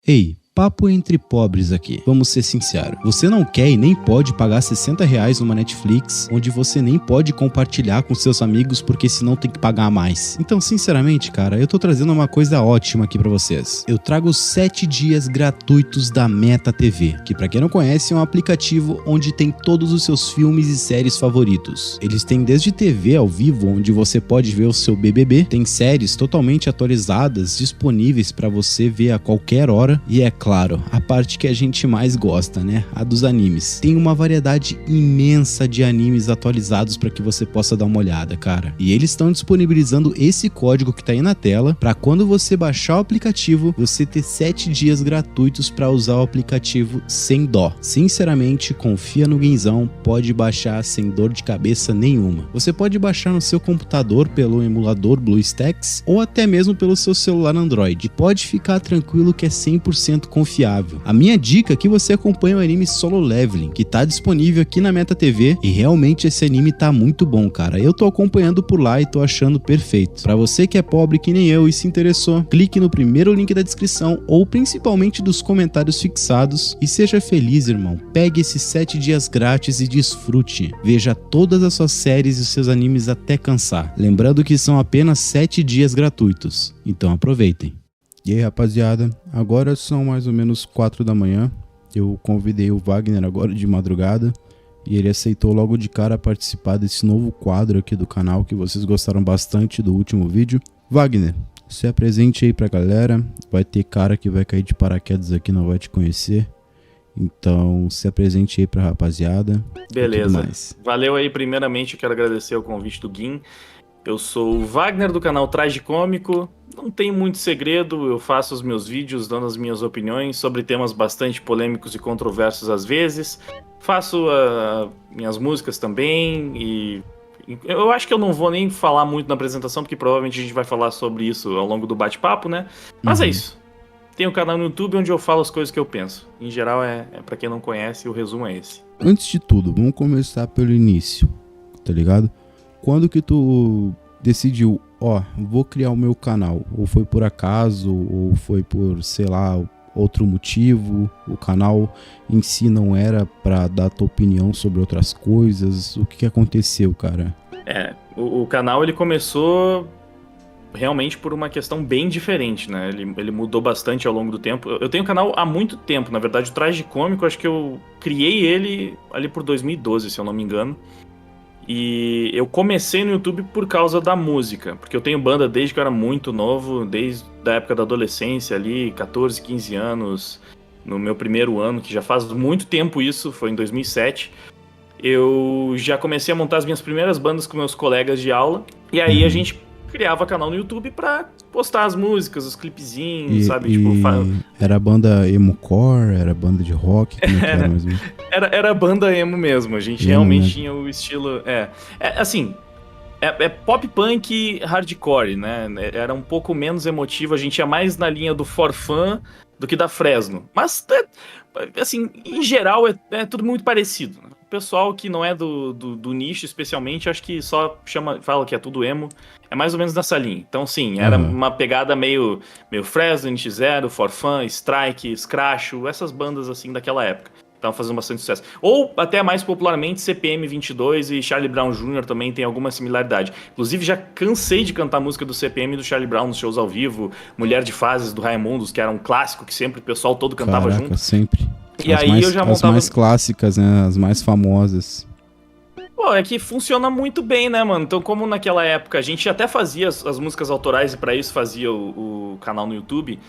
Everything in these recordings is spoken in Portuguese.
Ei, papo entre pobres aqui. Vamos ser sinceros. Você não quer e nem pode pagar R$60 numa Netflix, onde você nem pode compartilhar com seus amigos, porque senão tem que pagar mais. Então, sinceramente, cara, eu tô trazendo uma coisa ótima aqui pra vocês. Eu trago 7 dias gratuitos da Meta TV, que pra quem não conhece é um aplicativo onde tem todos os seus filmes e séries favoritos. Eles têm desde TV ao vivo, onde você pode ver o seu BBB, tem séries totalmente atualizadas, disponíveis pra você ver a qualquer hora, e é claro, a parte que a gente mais gosta, né? A dos animes. Tem uma variedade imensa de animes atualizados para que você possa dar uma olhada, cara. E eles estão disponibilizando esse código que tá aí na tela para quando você baixar o aplicativo, você ter 7 dias gratuitos para usar o aplicativo sem dó. Sinceramente, confia no Guinzão, pode baixar sem dor de cabeça nenhuma. Você pode baixar no seu computador pelo emulador BlueStacks ou até mesmo pelo seu celular Android. Pode ficar tranquilo que é 100% confiável. A minha dica é que você acompanhe o anime Solo Leveling, que tá disponível aqui na Meta TV, e realmente esse anime tá muito bom, cara. Eu tô acompanhando por lá e tô achando perfeito. Pra você que é pobre que nem eu e se interessou, clique no primeiro link da descrição ou principalmente dos comentários fixados e seja feliz, irmão. Pegue esses 7 dias grátis e desfrute. Veja todas as suas séries e os seus animes até cansar. Lembrando que são apenas 7 dias gratuitos, então aproveitem. E aí, rapaziada, agora são mais ou menos 4 da manhã, eu convidei o Wagner agora de madrugada e ele aceitou logo de cara participar desse novo quadro aqui do canal que vocês gostaram bastante do último vídeo. Wagner, se apresente aí pra galera, vai ter cara que vai cair de paraquedas aqui, não vai te conhecer, então se apresente aí pra rapaziada. Beleza, valeu aí, primeiramente eu quero agradecer o convite do Guin. Eu sou o Wagner do canal Tragicômico, não tem muito segredo, eu faço os meus vídeos dando as minhas opiniões sobre temas bastante polêmicos e controversos às vezes. Faço minhas músicas também e eu acho que eu não vou nem falar muito na apresentação porque provavelmente a gente vai falar sobre isso ao longo do bate-papo, né? Mas é isso. Tem um canal no YouTube onde eu falo as coisas que eu penso. Em geral é pra quem não conhece, o resumo é esse. Antes de tudo, vamos começar pelo início, tá ligado? Quando que tu decidiu, vou criar o meu canal? Ou foi por acaso, ou foi por, sei lá, outro motivo? O canal em si não era pra dar tua opinião sobre outras coisas? O que aconteceu, cara? O canal ele começou realmente por uma questão bem diferente, né? Ele mudou bastante ao longo do tempo. Eu tenho o canal há muito tempo, na verdade o Tragicômico, acho que eu criei ele ali por 2012, se eu não me engano. E eu comecei no YouTube por causa da música, porque eu tenho banda desde que eu era muito novo, desde a época da adolescência ali, 14, 15 anos, no meu primeiro ano, que já faz muito tempo isso, foi em 2007. Eu já comecei a montar as minhas primeiras bandas com meus colegas de aula, e aí a gente criava canal no YouTube pra postar as músicas, os clipezinhos, sabe? Era banda emo-core, era banda de rock, como é que era mesmo? Era banda emo mesmo, a gente realmente tinha o estilo... assim, pop punk hardcore, né? Era um pouco menos emotivo, a gente ia mais na linha do For Fun do que da Fresno. Mas, assim, em geral é tudo muito parecido, né? O pessoal que não é do nicho, especialmente, acho que só fala que é tudo emo. É mais ou menos nessa linha. Então, sim, era uma pegada meio Fresno, NX0, For Fun, Strike, Scratcho, essas bandas assim daquela época. Estavam fazendo bastante sucesso. Ou, até mais popularmente, CPM 22 e Charlie Brown Jr. também tem alguma similaridade. Inclusive, já cansei de cantar música do CPM e do Charlie Brown nos shows ao vivo. Mulher de Fases, do Raimundos, que era um clássico que sempre o pessoal todo cantava junto. Sempre. E aí eu já montava... As mais clássicas, né? As mais famosas. Pô, é que funciona muito bem, né, mano? Então, como naquela época a gente até fazia as músicas autorais e pra isso fazia o canal no YouTube,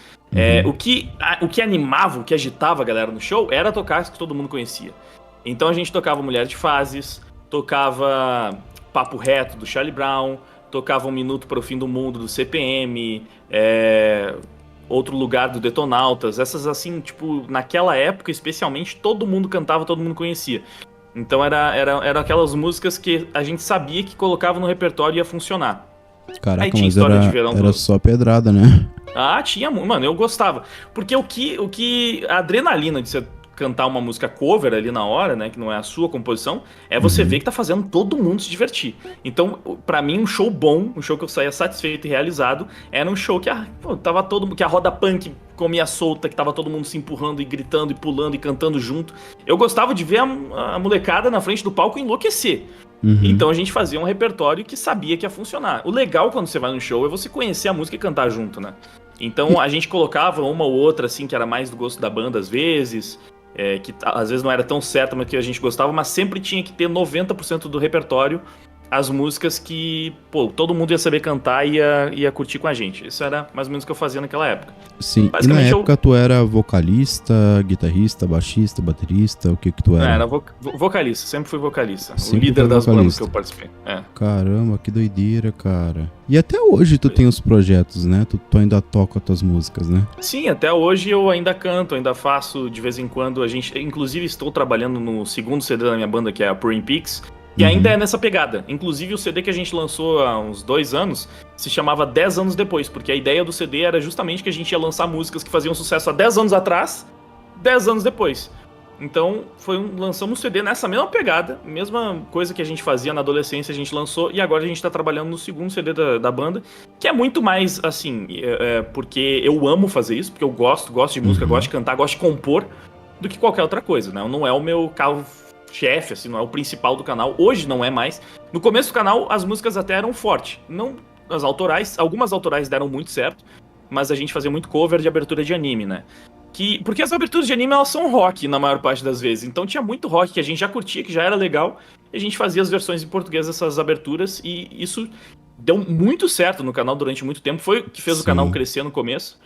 o que animava, o que agitava a galera no show era tocar as que todo mundo conhecia. Então a gente tocava Mulher de Fases, tocava Papo Reto do Charlie Brown, tocava Um Minuto para o Fim do Mundo do CPM, Outro Lugar do Detonautas, essas assim, tipo, naquela época especialmente todo mundo cantava, todo mundo conhecia. Então eram aquelas músicas que a gente sabia que colocava no repertório e ia funcionar. Caraca, mas era só pedrada, né? Ah, tinha, mano, eu gostava. Porque a adrenalina de você cantar uma música cover ali na hora, né, que não é a sua composição, é você ver que tá fazendo todo mundo se divertir. Então, pra mim, um show bom, um show que eu saía satisfeito e realizado, era um show que tava que a roda punk comia solta, que tava todo mundo se empurrando e gritando e pulando e cantando junto. Eu gostava de ver a molecada na frente do palco enlouquecer. Então a gente fazia um repertório que sabia que ia funcionar. O legal quando você vai no show é você conhecer a música e cantar junto, né? Então a gente colocava uma ou outra, assim, que era mais do gosto da banda às vezes, que às vezes não era tão certa, mas que a gente gostava, mas sempre tinha que ter 90% do repertório as músicas que, pô, todo mundo ia saber cantar e ia curtir com a gente. Isso era mais ou menos o que eu fazia naquela época. Sim, e na época tu era vocalista, guitarrista, baixista, baterista, o que tu era? Era vocalista, sempre fui vocalista. Sempre o líder das vocalista. bandas que eu participei. Caramba, que doideira, cara. E até hoje tu tem os projetos, né? Tu ainda toca as tuas músicas, né? Sim, até hoje eu ainda canto, ainda faço de vez em quando. Inclusive estou trabalhando no segundo CD da minha banda, que é a Pouring Peaks, que ainda é nessa pegada. Inclusive o CD que a gente lançou há uns 2 anos se chamava 10 anos depois, porque a ideia do CD era justamente que a gente ia lançar músicas que faziam sucesso há 10 anos atrás, 10 anos depois. Então lançamos um CD nessa mesma pegada, mesma coisa que a gente fazia na adolescência, a gente lançou, e agora a gente tá trabalhando no segundo CD da banda, que é muito mais assim, porque eu amo fazer isso, porque eu gosto de música, gosto de cantar, gosto de compor, do que qualquer outra coisa, né? Não é o meu carro-chefe, assim, não é o principal do canal, hoje não é mais. No começo do canal, as músicas até eram fortes, não as autorais, algumas autorais deram muito certo, mas a gente fazia muito cover de abertura de anime, né? Porque as aberturas de anime, elas são rock na maior parte das vezes. Então tinha muito rock que a gente já curtia, que já era legal. E a gente fazia as versões em português dessas aberturas. E isso deu muito certo no canal durante muito tempo. Foi o que fez o canal crescer no começo.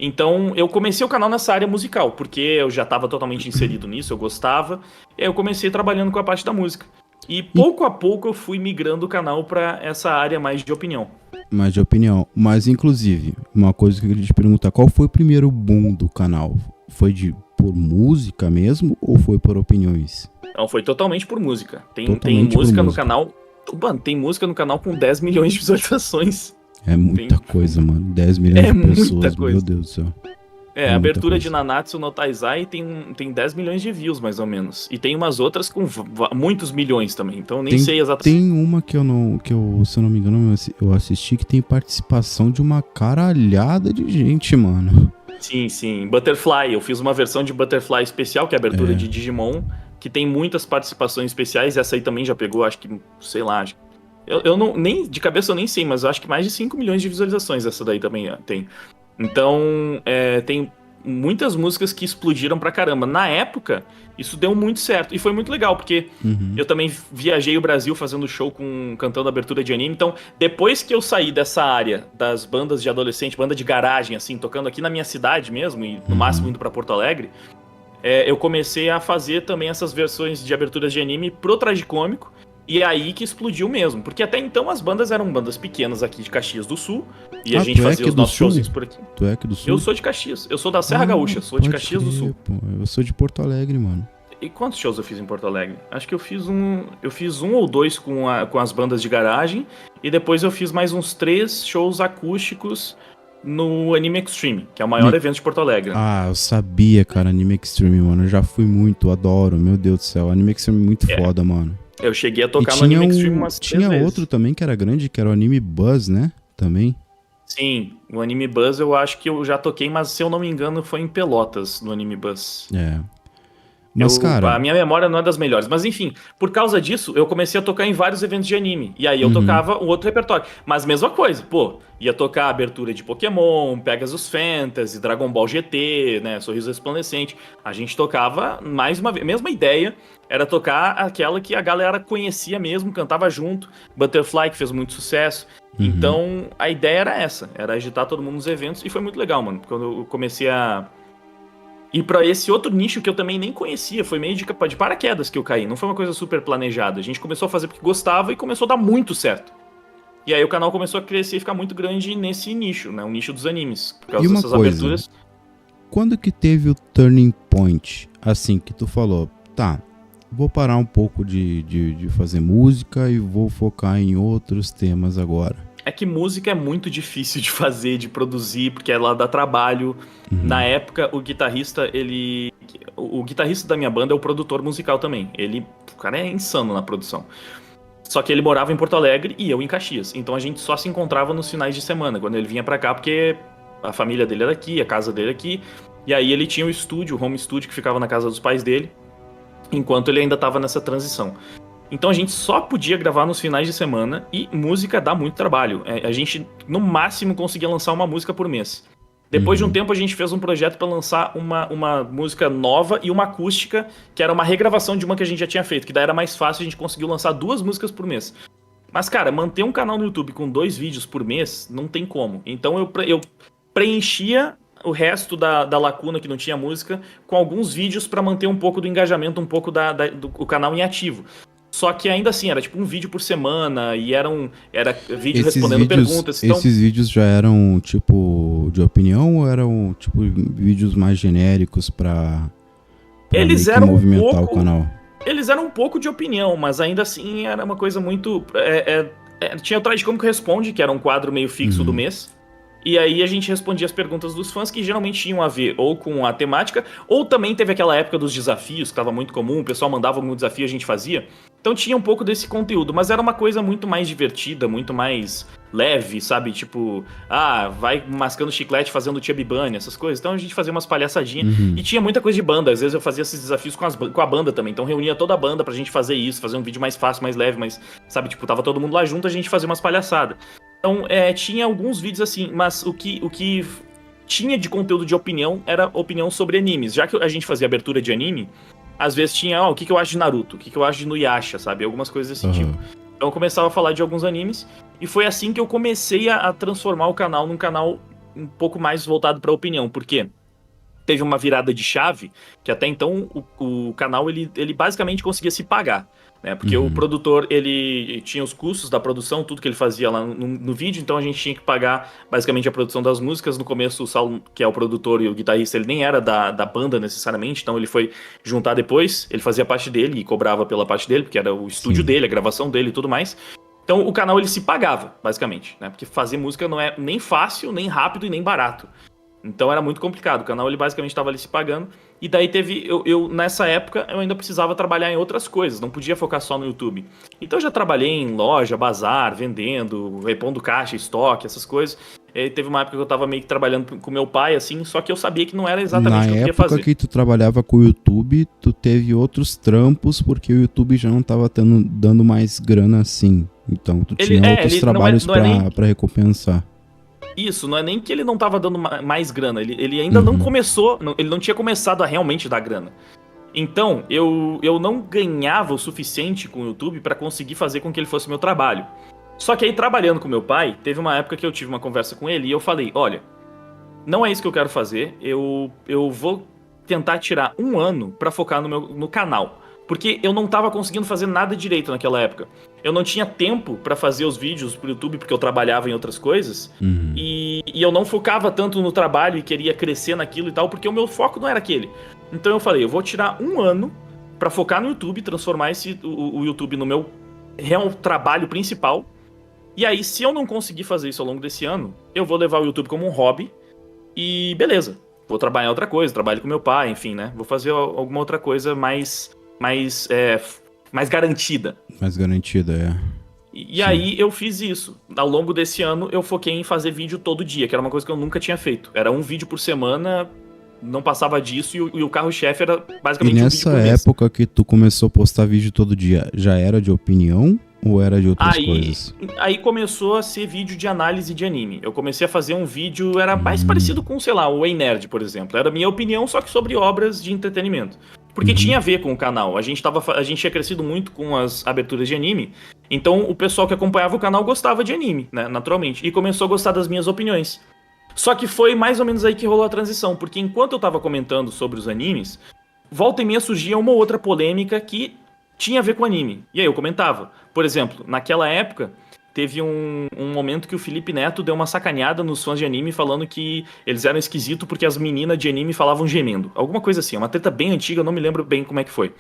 Então eu comecei o canal nessa área musical, porque eu já estava totalmente inserido nisso, eu gostava. E aí eu comecei trabalhando com a parte da música. E pouco a pouco eu fui migrando o canal para essa área mais de opinião. Mais de opinião. Mas, inclusive, uma coisa que eu queria te perguntar, qual foi o primeiro boom do canal? Foi por música mesmo ou foi por opiniões? Não, foi totalmente por música. Tem música no canal... Mano, tem música no canal com 10 milhões de visualizações. É muita coisa, mano. 10 milhões de pessoas, meu Deus do céu. A abertura de Nanatsu no Taizai tem 10 milhões de views, mais ou menos. E tem umas outras com muitos milhões também, então eu nem sei exatamente. Tem uma que eu, se eu não me engano, eu assisti que tem participação de uma caralhada de gente, mano. Sim. Butterfly, eu fiz uma versão de Butterfly especial, que é a abertura de Digimon, que tem muitas participações especiais, essa aí também já pegou, acho que, sei lá, eu não, nem de cabeça eu nem sei, mas eu acho que mais de 5 milhões de visualizações essa daí também tem. Então, tem muitas músicas que explodiram pra caramba. Na época, isso deu muito certo. E foi muito legal, porque eu também viajei o Brasil fazendo show cantando abertura de anime. Então, depois que eu saí dessa área das bandas de adolescente, banda de garagem, assim, tocando aqui na minha cidade mesmo, e no máximo indo pra Porto Alegre, eu comecei a fazer também essas versões de aberturas de anime pro Tragicômico. E é aí que explodiu mesmo, porque até então as bandas eram bandas pequenas aqui de Caxias do Sul, e a gente fazia os nossos showzinhos por aqui. Tu é aqui do Sul? Eu sou de Caxias, eu sou da Serra Gaúcha, sou de Caxias do Sul. Pô, eu sou de Porto Alegre, mano. E quantos shows eu fiz em Porto Alegre? Acho que eu fiz um ou dois com as bandas de garagem, e depois eu fiz mais uns 3 shows acústicos no Anime Extreme, que é o maior evento de Porto Alegre. Ah, eu sabia, cara, Anime Extreme, mano, eu já fui muito, adoro, meu Deus do céu, Anime Extreme é muito foda, mano. Eu cheguei a tocar no Anime Extreme umas 3 vezes. Tinha outro também que era grande, que era o Anime Buzz, né? Também. Sim, o Anime Buzz eu acho que eu já toquei, mas se eu não me engano foi em Pelotas, no Anime Buzz. Mas, cara... A minha memória não é das melhores. Mas, enfim, por causa disso, eu comecei a tocar em vários eventos de anime. E aí eu tocava um outro repertório. Mas mesma coisa, pô. Ia tocar a abertura de Pokémon, Pegasus Fantasy, Dragon Ball GT, né? Sorriso Resplandecente. A gente tocava mais uma vez. Mesma ideia. Era tocar aquela que a galera conhecia mesmo, cantava junto. Butterfly, que fez muito sucesso. Então, a ideia era essa. Era agitar todo mundo nos eventos. E foi muito legal, mano. Quando eu comecei a... E pra esse outro nicho que eu também nem conhecia, foi meio de paraquedas que eu caí, não foi uma coisa super planejada. A gente começou a fazer porque gostava e começou a dar muito certo. E aí o canal começou a crescer e ficar muito grande nesse nicho, né? O nicho dos animes, por causa dessas aberturas. Quando que teve o turning point, assim, que tu falou, tá, vou parar um pouco de fazer música e vou focar em outros temas agora? É que música é muito difícil de fazer, de produzir, porque ela dá trabalho. Na época, o guitarrista, ele o guitarrista da minha banda é o produtor musical também. O cara é insano na produção. Só que ele morava em Porto Alegre e eu em Caxias. Então a gente só se encontrava nos finais de semana, quando ele vinha pra cá, porque a família dele era aqui, a casa dele aqui. E aí ele tinha o estúdio, o home studio, que ficava na casa dos pais dele, enquanto ele ainda tava nessa transição. Então a gente só podia gravar nos finais de semana e música dá muito trabalho. A gente, no máximo, conseguia lançar uma música por mês. Depois de um tempo a gente fez um projeto para lançar uma música nova e uma acústica, que era uma regravação de uma que a gente já tinha feito, que daí era mais fácil, a gente conseguiu lançar 2 músicas por mês. Mas, cara, manter um canal no YouTube com 2 vídeos por mês, não tem como. Então eu preenchia o resto da lacuna que não tinha música com alguns vídeos para manter um pouco do engajamento, um pouco do canal em ativo. Só que ainda assim, era tipo um vídeo por semana e era vídeo respondendo perguntas. Então... Esses vídeos já eram tipo de opinião ou eram tipo vídeos mais genéricos pra eles eram movimentar o canal? Eles eram um pouco de opinião, mas ainda assim era uma coisa muito... tinha o Traz Como que Responde, que era um quadro meio fixo do mês. E aí a gente respondia as perguntas dos fãs que geralmente tinham a ver ou com a temática, ou também teve aquela época dos desafios, que estava muito comum, o pessoal mandava algum desafio e a gente fazia. Então tinha um pouco desse conteúdo, mas era uma coisa muito mais divertida, muito mais leve, sabe? Tipo, vai mascando chiclete fazendo Chubby Bunny, essas coisas. Então a gente fazia umas palhaçadinhas. E tinha muita coisa de banda, às vezes eu fazia esses desafios com a banda também. Então reunia toda a banda pra gente fazer isso, fazer um vídeo mais fácil, mais leve, mas, sabe? Tipo, tava todo mundo lá junto, a gente fazia umas palhaçadas. Então, tinha alguns vídeos assim, mas o que tinha de conteúdo de opinião era opinião sobre animes. Já que a gente fazia abertura de anime, às vezes tinha, o que eu acho de Naruto, o que eu acho de Inuyasha, sabe? Algumas coisas desse tipo. Então eu começava a falar de alguns animes, e foi assim que eu comecei a transformar o canal num canal um pouco mais voltado pra opinião, porque teve uma virada de chave, que até então o canal ele basicamente conseguia se pagar. Né? Porque o produtor, ele tinha os custos da produção, tudo que ele fazia lá no vídeo, então a gente tinha que pagar basicamente a produção das músicas. No começo, o Saulo, que é o produtor e o guitarrista, ele nem era da banda necessariamente, então ele foi juntar depois, ele fazia parte dele e cobrava pela parte dele, porque era o estúdio dele, a gravação dele e tudo mais. Então o canal ele se pagava, basicamente, né? Porque fazer música não é nem fácil, nem rápido e nem barato. Então era muito complicado, o canal ele basicamente estava ali se pagando. E daí nessa época, eu ainda precisava trabalhar em outras coisas, não podia focar só no YouTube. Então eu já trabalhei em loja, bazar, vendendo, repondo caixa, estoque, essas coisas. E teve uma época que eu tava meio que trabalhando com meu pai, assim, só que eu sabia que não era exatamente o que eu queria fazer. Na época que tu trabalhava com o YouTube, tu teve outros trampos, porque o YouTube já não tava dando mais grana assim. Então tu tinha outros trabalhos pra recompensar. Isso, não é nem que ele não tava dando mais grana, ele ainda não começou, ele não tinha começado a realmente dar grana. Então, eu não ganhava o suficiente com o YouTube pra conseguir fazer com que ele fosse meu trabalho. Só que aí, trabalhando com meu pai, teve uma época que eu tive uma conversa com ele e eu falei, olha, não é isso que eu quero fazer, eu vou tentar tirar 1 ano pra focar no canal. Porque eu não tava conseguindo fazer nada direito naquela época. Eu não tinha tempo pra fazer os vídeos pro YouTube, porque eu trabalhava em outras coisas. E eu não focava tanto no trabalho e queria crescer naquilo e tal, porque o meu foco não era aquele. Então eu falei, eu vou tirar 1 ano pra focar no YouTube, transformar o YouTube no meu real trabalho principal. E aí, se eu não conseguir fazer isso ao longo desse ano, eu vou levar o YouTube como um hobby e beleza. Vou trabalhar em outra coisa, trabalho com meu pai, enfim, né? Vou fazer alguma outra coisa mais garantida. Mais garantida, E aí eu fiz isso. Ao longo desse ano eu foquei em fazer vídeo todo dia, que era uma coisa que eu nunca tinha feito. Era um vídeo por semana, não passava disso, e o carro-chefe era basicamente um vídeo por mês. E nessa época que tu começou a postar vídeo todo dia, já era de opinião ou era de outras coisas? Aí começou a ser vídeo de análise de anime. Eu comecei a fazer um vídeo, era mais parecido com, sei lá, o Ei Nerd, por exemplo. Era a minha opinião, só que sobre obras de entretenimento. Porque tinha a ver com o canal. A gente tinha crescido muito com as aberturas de anime. Então o pessoal que acompanhava o canal gostava de anime, né? Naturalmente. E começou a gostar das minhas opiniões. Só que foi mais ou menos aí que rolou a transição. Porque enquanto eu tava comentando sobre os animes, volta e meia surgia uma ou outra polêmica que tinha a ver com anime. E aí eu comentava. Por exemplo, naquela época, teve um momento que o Felipe Neto deu uma sacaneada nos fãs de anime, falando que eles eram esquisitos porque as meninas de anime falavam gemendo. Alguma coisa assim, uma treta bem antiga, eu não me lembro bem como é que foi.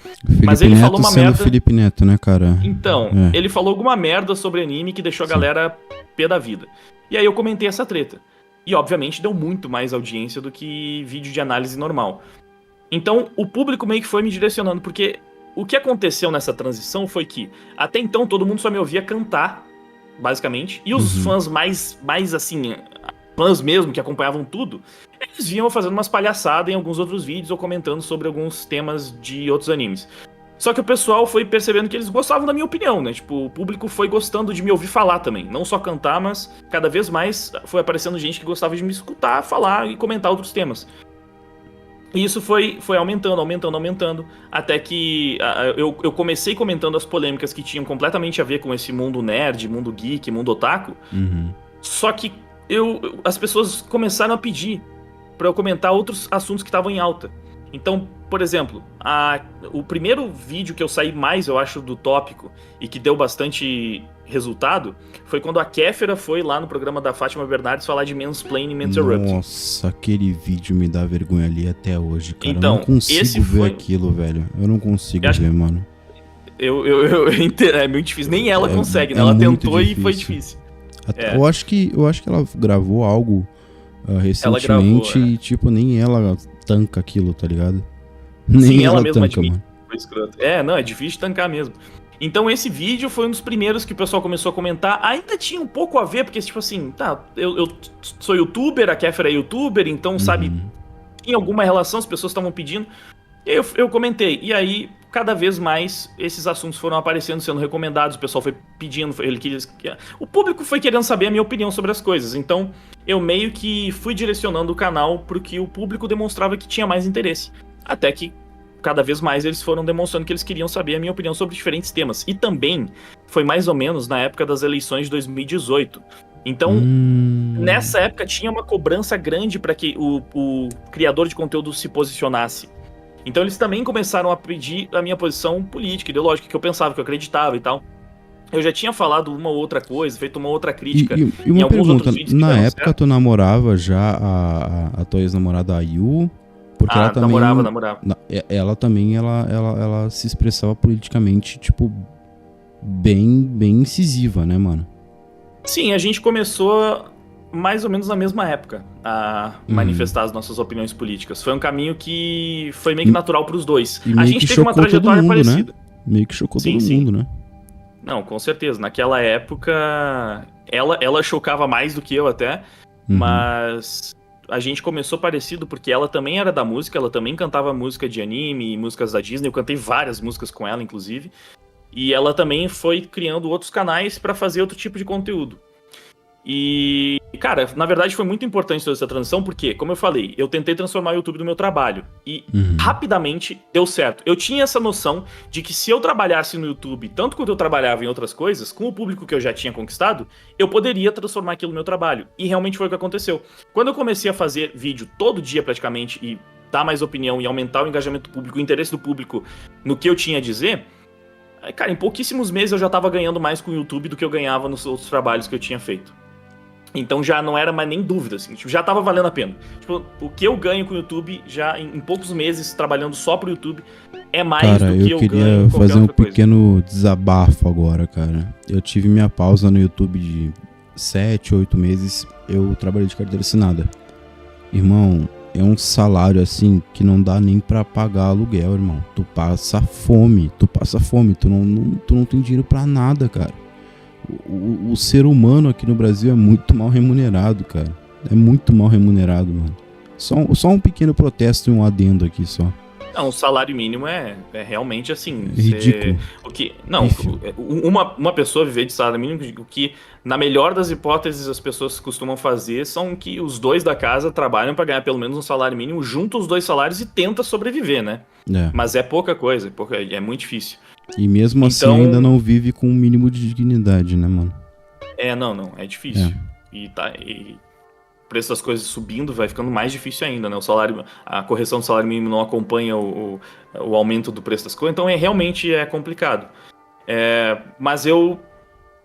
Mas ele falou uma merda... Felipe Neto, né, cara? Então, ele falou alguma merda sobre anime que deixou a galera pé da vida. E aí eu comentei essa treta. E, obviamente, deu muito mais audiência do que vídeo de análise normal. Então, o público meio que foi me direcionando, porque o que aconteceu nessa transição foi que, até então, todo mundo só me ouvia cantar, basicamente, e os fãs mais assim, fãs mesmo, que acompanhavam tudo, eles vinham fazendo umas palhaçadas em alguns outros vídeos ou comentando sobre alguns temas de outros animes. Só que o pessoal foi percebendo que eles gostavam da minha opinião, né? Tipo, o público foi gostando de me ouvir falar também. Não só cantar, mas cada vez mais foi aparecendo gente que gostava de me escutar, falar e comentar outros temas. E isso foi aumentando, até que eu comecei comentando as polêmicas que tinham completamente a ver com esse mundo nerd, mundo geek, mundo otaku. Só que as pessoas começaram a pedir pra eu comentar outros assuntos que estavam em alta. Então, por exemplo, o primeiro vídeo que eu saí mais, eu acho, do tópico e que deu bastante resultado foi quando a Kéfera foi lá no programa da Fátima Bernardes falar de mansplaining e interrupting. Nossa, aquele vídeo me dá vergonha ali até hoje, cara. Então, eu não consigo ver aquilo, velho. Eu não consigo ver, mano. É muito difícil. Nem ela consegue, né? Ela tentou difícil. E foi difícil. Eu acho que ela gravou algo recentemente e, tipo, nem ela tanca aquilo, tá ligado? Nem ela mesma tanca, mano. Foi escroto. Não, é difícil de tancar mesmo. Então esse vídeo foi um dos primeiros que o pessoal começou a comentar. Ainda tinha um pouco a ver, porque tipo assim, tá, eu sou youtuber, a Kéfera é youtuber, então, sabe, tinha alguma relação, as pessoas estavam pedindo. E aí eu comentei. E aí, cada vez mais, esses assuntos foram aparecendo, sendo recomendados, o pessoal foi pedindo, o público foi querendo saber a minha opinião sobre as coisas. Então, eu meio que fui direcionando o canal pro que o público demonstrava que tinha mais interesse. Até que, cada vez mais, eles foram demonstrando que eles queriam saber a minha opinião sobre diferentes temas. E também, foi mais ou menos na época das eleições de 2018. Então, nessa época, tinha uma cobrança grande para que o criador de conteúdo se posicionasse. Então eles também começaram a pedir a minha posição política, ideológica, que eu pensava, que eu acreditava e tal. Eu já tinha falado uma ou outra coisa, feito uma outra crítica. E uma pergunta, na época tu namorava já a tua ex-namorada, a Yu? Porque ela também... namorava. Ela também, ela se expressava politicamente, tipo, bem incisiva, né, mano? Sim, a gente começou mais ou menos na mesma época a manifestar as nossas opiniões políticas. Foi um caminho que foi meio que natural pros dois. A gente teve uma trajetória parecida. Né? Meio que chocou todo mundo, né? Não, com certeza. Naquela época, ela chocava mais do que eu até, mas a gente começou parecido porque ela também era da música, ela também cantava música de anime e músicas da Disney. Eu cantei várias músicas com ela, inclusive. E ela também foi criando outros canais pra fazer outro tipo de conteúdo. E, cara, na verdade foi muito importante toda essa transição, porque, como eu falei, eu tentei transformar o YouTube no meu trabalho. E rapidamente deu certo. Eu tinha essa noção de que se eu trabalhasse no YouTube, tanto quanto eu trabalhava em outras coisas, com o público que eu já tinha conquistado, eu poderia transformar aquilo no meu trabalho. E realmente foi o que aconteceu. Quando eu comecei a fazer vídeo todo dia praticamente, e dar mais opinião e aumentar o engajamento público, o interesse do público no que eu tinha a dizer, cara, em pouquíssimos meses eu já tava ganhando mais com o YouTube do que eu ganhava nos outros trabalhos que eu tinha feito. Então já não era mais nem dúvida, assim, tipo, já tava valendo a pena. Tipo, o que eu ganho com o YouTube, já em poucos meses, trabalhando só pro YouTube, é mais do que eu ganho com qualquer outra coisa. Cara, eu queria fazer um pequeno desabafo agora, cara. Eu tive minha pausa no YouTube de 7, 8 meses, eu trabalhei de carteira assinada. Irmão, é um salário, assim, que não dá nem pra pagar aluguel, irmão. Tu passa fome, tu não tem dinheiro pra nada, cara. O ser humano aqui no Brasil é muito mal remunerado, cara. É muito mal remunerado, mano. Só um pequeno protesto e um adendo aqui só. Não, o salário mínimo é realmente assim. Ridículo. Uma pessoa viver de salário mínimo, o que, na melhor das hipóteses, as pessoas costumam fazer são que os dois da casa trabalham pra ganhar pelo menos um salário mínimo, junta os dois salários e tenta sobreviver, né? Mas é pouca coisa, é muito difícil. E mesmo assim ainda não vive com um mínimo de dignidade, né, mano? Não, é difícil. E o preço das coisas subindo, vai ficando mais difícil ainda, né? A correção do salário mínimo não acompanha o aumento do preço das coisas, então realmente é complicado. Mas eu,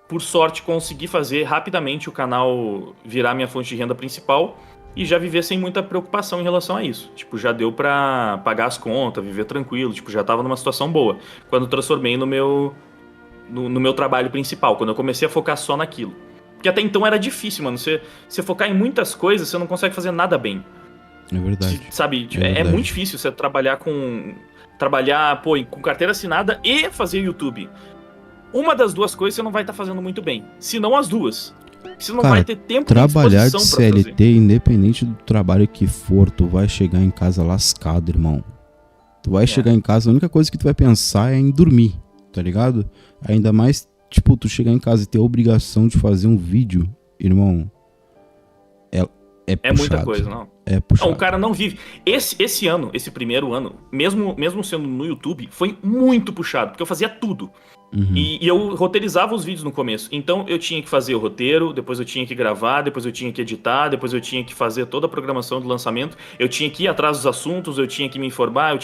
por sorte, consegui fazer rapidamente o canal virar minha fonte de renda principal e já viver sem muita preocupação em relação a isso. Tipo, já deu pra pagar as contas, viver tranquilo, tipo, já tava numa situação boa. Quando eu transformei no meu trabalho principal, quando eu comecei a focar só naquilo. Porque até então era difícil, mano. Você focar em muitas coisas, você não consegue fazer nada bem. É verdade. Sabe, É verdade. muito difícil você trabalhar com carteira assinada e fazer YouTube. Uma das duas coisas você não vai estar fazendo muito bem. Se não as duas. Você não vai ter tempo e trabalhar de disposição pra CLT, independente do trabalho que for, tu vai chegar em casa lascado, irmão. Tu vai chegar em casa, a única coisa que tu vai pensar é em dormir, tá ligado? Ainda mais, tipo, tu chegar em casa e ter a obrigação de fazer um vídeo, irmão, é puxado. Muita coisa, não. É puxado. Não, o cara não vive. Esse ano, esse primeiro ano, mesmo sendo no YouTube, foi muito puxado, porque eu fazia tudo. Uhum. E eu roteirizava os vídeos no começo. Então eu tinha que fazer o roteiro, depois eu tinha que gravar, depois eu tinha que editar, depois eu tinha que fazer toda a programação do lançamento, eu tinha que ir atrás dos assuntos, eu tinha que me informar,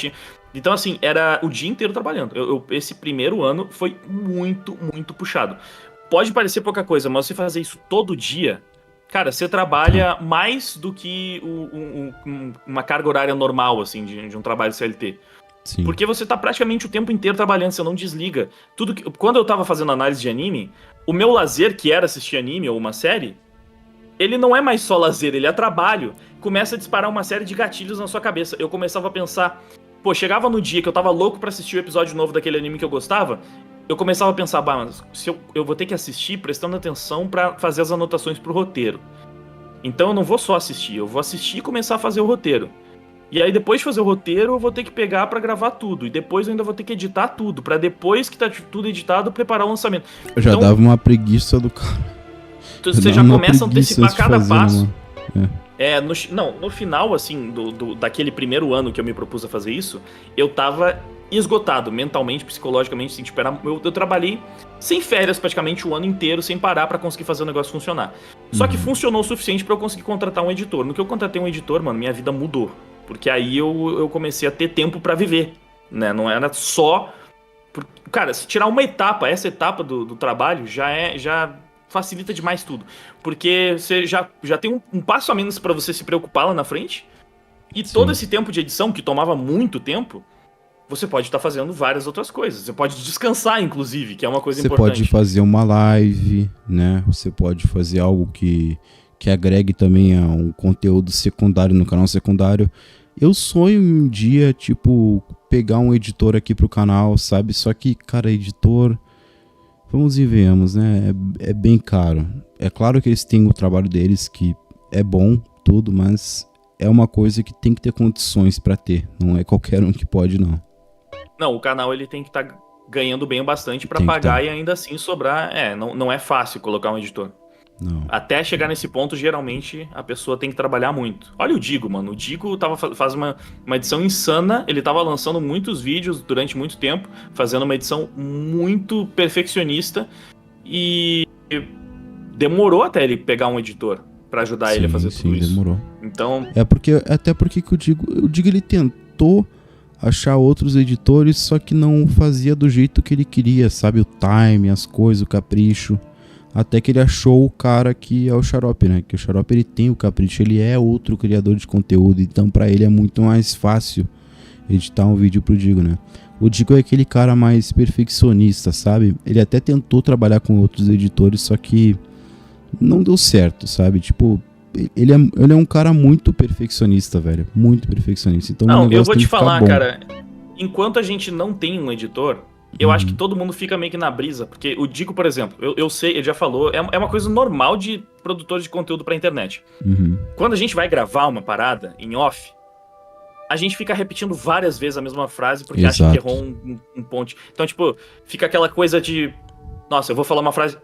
Então, assim, era o dia inteiro trabalhando. Esse primeiro ano foi muito, muito puxado. Pode parecer pouca coisa, mas você fazer isso todo dia, cara, você trabalha mais do que uma carga horária normal, assim, de um trabalho CLT. Sim. Porque você tá praticamente o tempo inteiro trabalhando, você não desliga. Quando eu tava fazendo análise de anime, o meu lazer, que era assistir anime ou uma série, ele não é mais só lazer, ele é trabalho. Começa a disparar uma série de gatilhos na sua cabeça. Eu começava a pensar, chegava no dia que eu tava louco pra assistir o episódio novo daquele anime que eu gostava, eu começava a pensar, mas se eu vou ter que assistir prestando atenção pra fazer as anotações pro roteiro. Então eu não vou só assistir, eu vou assistir e começar a fazer o roteiro. E aí depois de fazer o roteiro, eu vou ter que pegar pra gravar tudo. E depois eu ainda vou ter que editar tudo, pra depois que tá tudo editado, preparar o lançamento. Eu já dava uma preguiça do cara. Você já começa a antecipar cada passo. Mano. No final, assim, daquele primeiro ano que eu me propus a fazer isso, eu tava esgotado mentalmente, psicologicamente, assim, tipo, eu trabalhei sem férias praticamente o ano inteiro, sem parar pra conseguir fazer o negócio funcionar. Só que funcionou o suficiente pra eu conseguir contratar um editor. No que eu contratei um editor, mano, minha vida mudou. Porque aí eu comecei a ter tempo pra viver, né? Não era só... Cara, se tirar uma etapa, essa etapa do trabalho, já facilita demais tudo. Porque você já tem um passo a menos pra você se preocupar lá na frente. E Sim. todo esse tempo de edição, que tomava muito tempo, você pode estar fazendo várias outras coisas. Você pode descansar, inclusive, que é uma coisa importante. Você pode fazer uma live, né? Você pode fazer algo que agregue também a um conteúdo secundário no canal secundário. Eu sonho um dia, tipo, pegar um editor aqui pro canal, sabe? Só que, cara, editor, vamos e venhamos, né? É bem caro. É claro que eles têm o trabalho deles, que é bom, tudo, mas é uma coisa que tem que ter condições pra ter. Não é qualquer um que pode, não. Não, o canal ele tem que estar ganhando bem bastante pra pagar e ainda assim sobrar. Não é fácil colocar um editor. Não. Até chegar nesse ponto, geralmente, a pessoa tem que trabalhar muito. Olha o Digo, mano. O Digo faz uma edição insana. Ele tava lançando muitos vídeos durante muito tempo, fazendo uma edição muito perfeccionista. E demorou até ele pegar um editor pra ajudar ele a fazer tudo isso. Demorou. Então... Até porque o Digo ele tentou achar outros editores, só que não fazia do jeito que ele queria, sabe? O time, as coisas, o capricho. Até que ele achou o cara que é o Xarope, né? Que o Xarope ele tem o capricho, ele é outro criador de conteúdo, então pra ele é muito mais fácil editar um vídeo pro Digo, né? O Digo é aquele cara mais perfeccionista, sabe? Ele até tentou trabalhar com outros editores, só que não deu certo, sabe? Tipo, ele é um cara muito perfeccionista, velho. Muito perfeccionista. Então, não, eu vou te falar, cara, enquanto a gente não tem um editor, eu acho que todo mundo fica meio que na brisa, porque o Digo, por exemplo, eu sei, ele já falou, é uma coisa normal de produtor de conteúdo pra internet. Quando a gente vai gravar uma parada em off, a gente fica repetindo várias vezes a mesma frase porque acha que errou um ponto. Então, tipo, fica aquela coisa de, nossa, eu vou falar uma frase,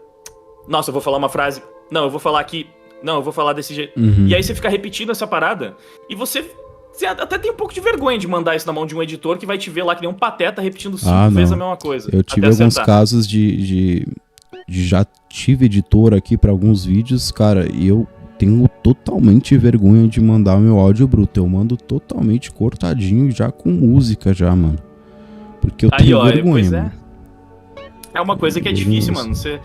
nossa, eu vou falar uma frase, não, eu vou falar aqui, não, eu vou falar desse jeito. E aí você fica repetindo essa parada e você até tem um pouco de vergonha de mandar isso na mão de um editor que vai te ver lá que nem um pateta repetindo 5 vezes a mesma coisa. Eu tive alguns casos de já tive editor aqui pra alguns vídeos, cara, e eu tenho totalmente vergonha de mandar o meu áudio bruto. Eu mando totalmente cortadinho, já com música já, mano. Porque eu tenho vergonha, mano. É uma coisa que é difícil, mano. Você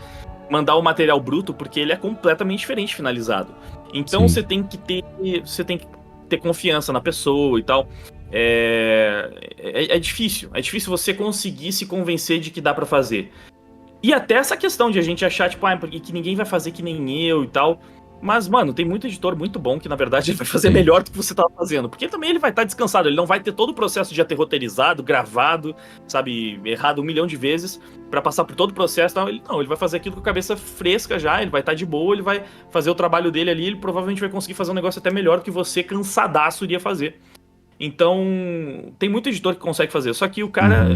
mandar o material bruto, porque ele é completamente diferente finalizado. Então você tem que ter confiança na pessoa e tal. É difícil. É difícil você conseguir se convencer de que dá pra fazer. E até essa questão de a gente achar, tipo, que ninguém vai fazer que nem eu e tal. Mas, mano, tem muito editor muito bom que, na verdade, ele vai fazer Sim. melhor do que você tava fazendo. Porque também ele vai estar descansado, ele não vai ter todo o processo de já ter roteirizado, gravado, sabe, errado 1 milhão de vezes pra passar por todo o processo. Não, ele vai fazer aquilo com a cabeça fresca já, ele vai estar de boa, ele vai fazer o trabalho dele ali, ele provavelmente vai conseguir fazer um negócio até melhor do que você, cansadaço, iria fazer. Então, tem muito editor que consegue fazer. Só que o cara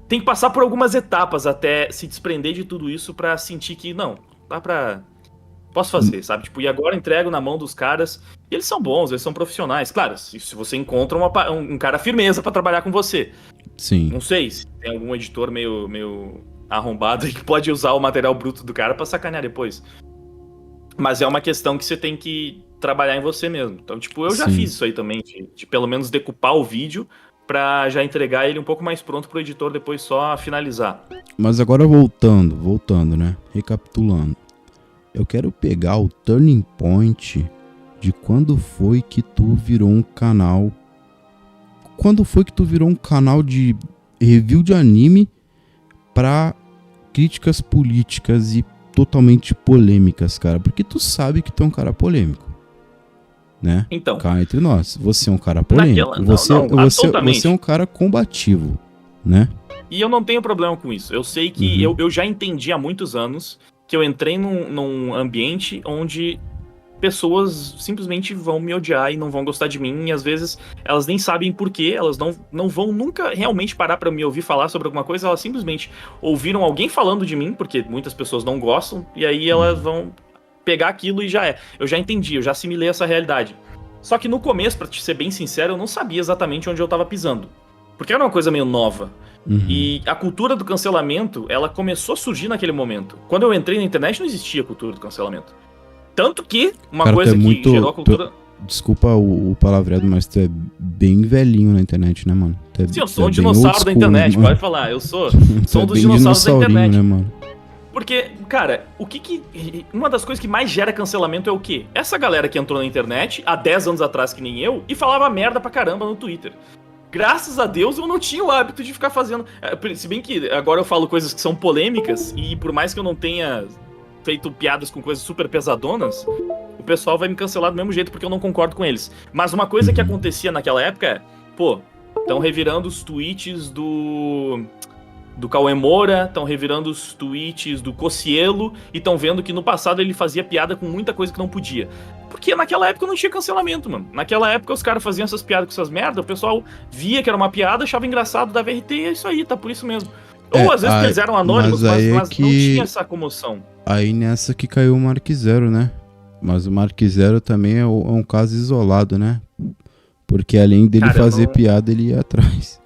tem que passar por algumas etapas até se desprender de tudo isso pra sentir que, não, dá pra... Posso fazer, sabe? Tipo, e agora eu entrego na mão dos caras. E eles são bons, eles são profissionais. Claro, se você encontra um cara firmeza pra trabalhar com você. Sim. Não sei se tem algum editor meio arrombado aí que pode usar o material bruto do cara pra sacanear depois. Mas é uma questão que você tem que trabalhar em você mesmo. Então, tipo, eu já Sim. fiz isso aí também, de pelo menos decupar o vídeo pra já entregar ele um pouco mais pronto pro editor depois só finalizar. Mas agora voltando, né? Recapitulando. Eu quero pegar o turning point de quando foi que tu virou um canal. Quando foi que tu virou um canal de review de anime pra críticas políticas e totalmente polêmicas, cara? Porque tu sabe que tu é um cara polêmico, né? Então, Cá entre nós. Você é um cara polêmico. naquela- Você é um cara combativo, né? E eu não tenho problema com isso. Eu sei que eu já entendi há muitos anos que eu entrei num ambiente onde pessoas simplesmente vão me odiar e não vão gostar de mim, e às vezes elas nem sabem por quê, elas não vão nunca realmente parar pra me ouvir falar sobre alguma coisa, elas simplesmente ouviram alguém falando de mim, porque muitas pessoas não gostam, e aí elas vão pegar aquilo e já é. Eu já entendi, eu já assimilei essa realidade. Só que no começo, pra te ser bem sincero, eu não sabia exatamente onde eu tava pisando. Porque era uma coisa meio nova. E a cultura do cancelamento, ela começou a surgir naquele momento. Quando eu entrei na internet, não existia cultura do cancelamento. Tanto que uma Cara, coisa tu é que muito- gerou a cultura... Desculpa o palavreado, mas tu é bem velhinho na internet, né, mano? Sim, eu sou um dinossauro da internet, pode falar. Eu sou um dos bem dinossauros da dinossaurinho, internet. né, mano? Porque, cara, uma das coisas que mais gera cancelamento é o quê? Essa galera que entrou na internet há 10 anos atrás, que nem eu, e falava merda pra caramba no Twitter. Graças a Deus eu não tinha o hábito de ficar fazendo... Se bem que agora eu falo coisas que são polêmicas, e por mais que eu não tenha feito piadas com coisas super pesadonas, o pessoal vai me cancelar do mesmo jeito porque eu não concordo com eles. Mas uma coisa que acontecia naquela época é, pô, estão revirando os tweets do Cauê Moura, estão revirando os tweets do Cocielo e estão vendo que no passado ele fazia piada com muita coisa que não podia. Porque naquela época não tinha cancelamento, mano. Naquela época os caras faziam essas piadas com essas merdas, o pessoal via que era uma piada, achava engraçado, dava RT e é isso aí, tá por isso mesmo. Ou às vezes eles eram anônimos, mas mas que... não tinha essa comoção. Aí nessa que caiu o Mark Zero, né? Mas o Mark Zero também é um caso isolado, né? Porque além dele fazer piada, ele ia atrás.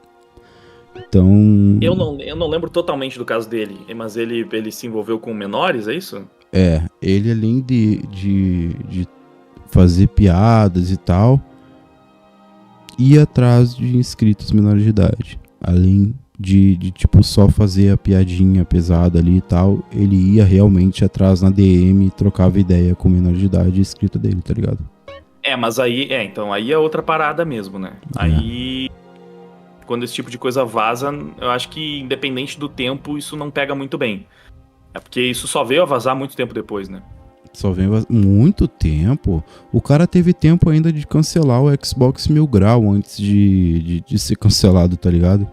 Então... Eu não lembro totalmente do caso dele, mas ele se envolveu com menores, é isso? É, ele além de fazer piadas e tal, ia atrás de inscritos menores de idade. Além de tipo, só fazer a piadinha pesada ali e tal, ele ia realmente atrás na DM e trocava ideia com o menor de idade inscrito dele, tá ligado? Mas aí, então, aí é outra parada mesmo, né? Aí, quando esse tipo de coisa vaza, eu acho que independente do tempo, isso não pega muito bem. É porque isso só veio a vazar muito tempo depois, né? Só vem muito tempo. O cara teve tempo ainda de cancelar o Xbox Mil Grau antes de ser cancelado, tá ligado?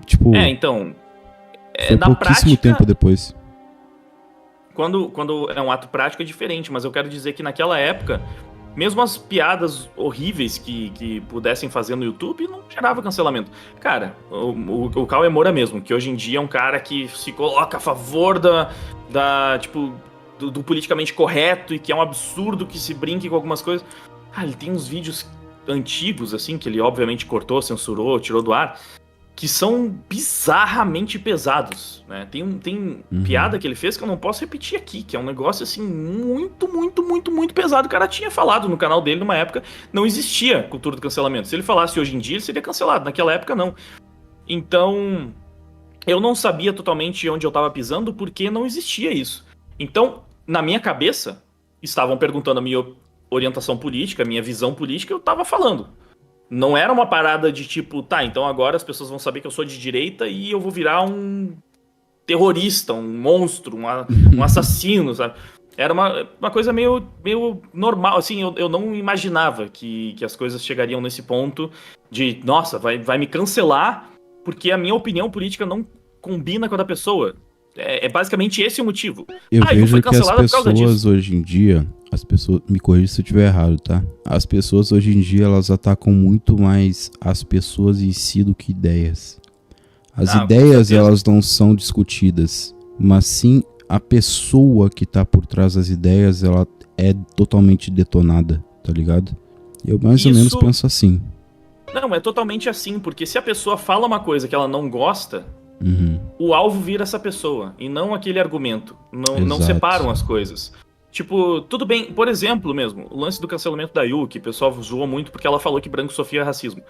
Tipo, então... foi na pouquíssimo prática, tempo depois. Quando é um ato prático é diferente, mas eu quero dizer que naquela época, mesmo as piadas horríveis que pudessem fazer no YouTube, não gerava cancelamento. Cara, o Cauê Moura mesmo, que hoje em dia é um cara que se coloca a favor do politicamente correto e que é um absurdo que se brinque com algumas coisas. Ele tem uns vídeos antigos, assim, que ele obviamente cortou, censurou, tirou do ar, que são bizarramente pesados, né? Tem piada que ele fez que eu não posso repetir aqui, que é um negócio, assim, muito, muito, muito, muito pesado. O cara tinha falado no canal dele numa época, não existia cultura do cancelamento. Se ele falasse hoje em dia, ele seria cancelado. Naquela época, não. Então, eu não sabia totalmente onde eu tava pisando porque não existia isso. Então, na minha cabeça, estavam perguntando a minha orientação política, a minha visão política, eu tava falando. Não era uma parada de tipo, então agora as pessoas vão saber que eu sou de direita e eu vou virar um terrorista, um monstro, um assassino, sabe? Era uma coisa meio normal, assim, eu não imaginava que as coisas chegariam nesse ponto de, nossa, vai me cancelar porque a minha opinião política não combina com a da pessoa. É basicamente esse o motivo. Eu Iu foi vejo que as cancelada por causa pessoas disso. hoje em dia, as pessoas, me corrija se eu estiver errado, tá? As pessoas hoje em dia, elas atacam muito mais as pessoas em si do que ideias. As Com ideias, certeza. elas não são discutidas, mas sim a pessoa que tá por trás das ideias, ela é totalmente detonada, tá ligado? Eu mais ou menos Isso penso assim. não é totalmente assim, porque se a pessoa fala uma coisa que ela não gosta, Uhum, o alvo vira essa pessoa, e não aquele argumento. Não exato. separam as coisas. Tipo, tudo bem, por exemplo mesmo, o lance do cancelamento da Yu, que o pessoal zoou muito porque ela falou que branco sofria racismo.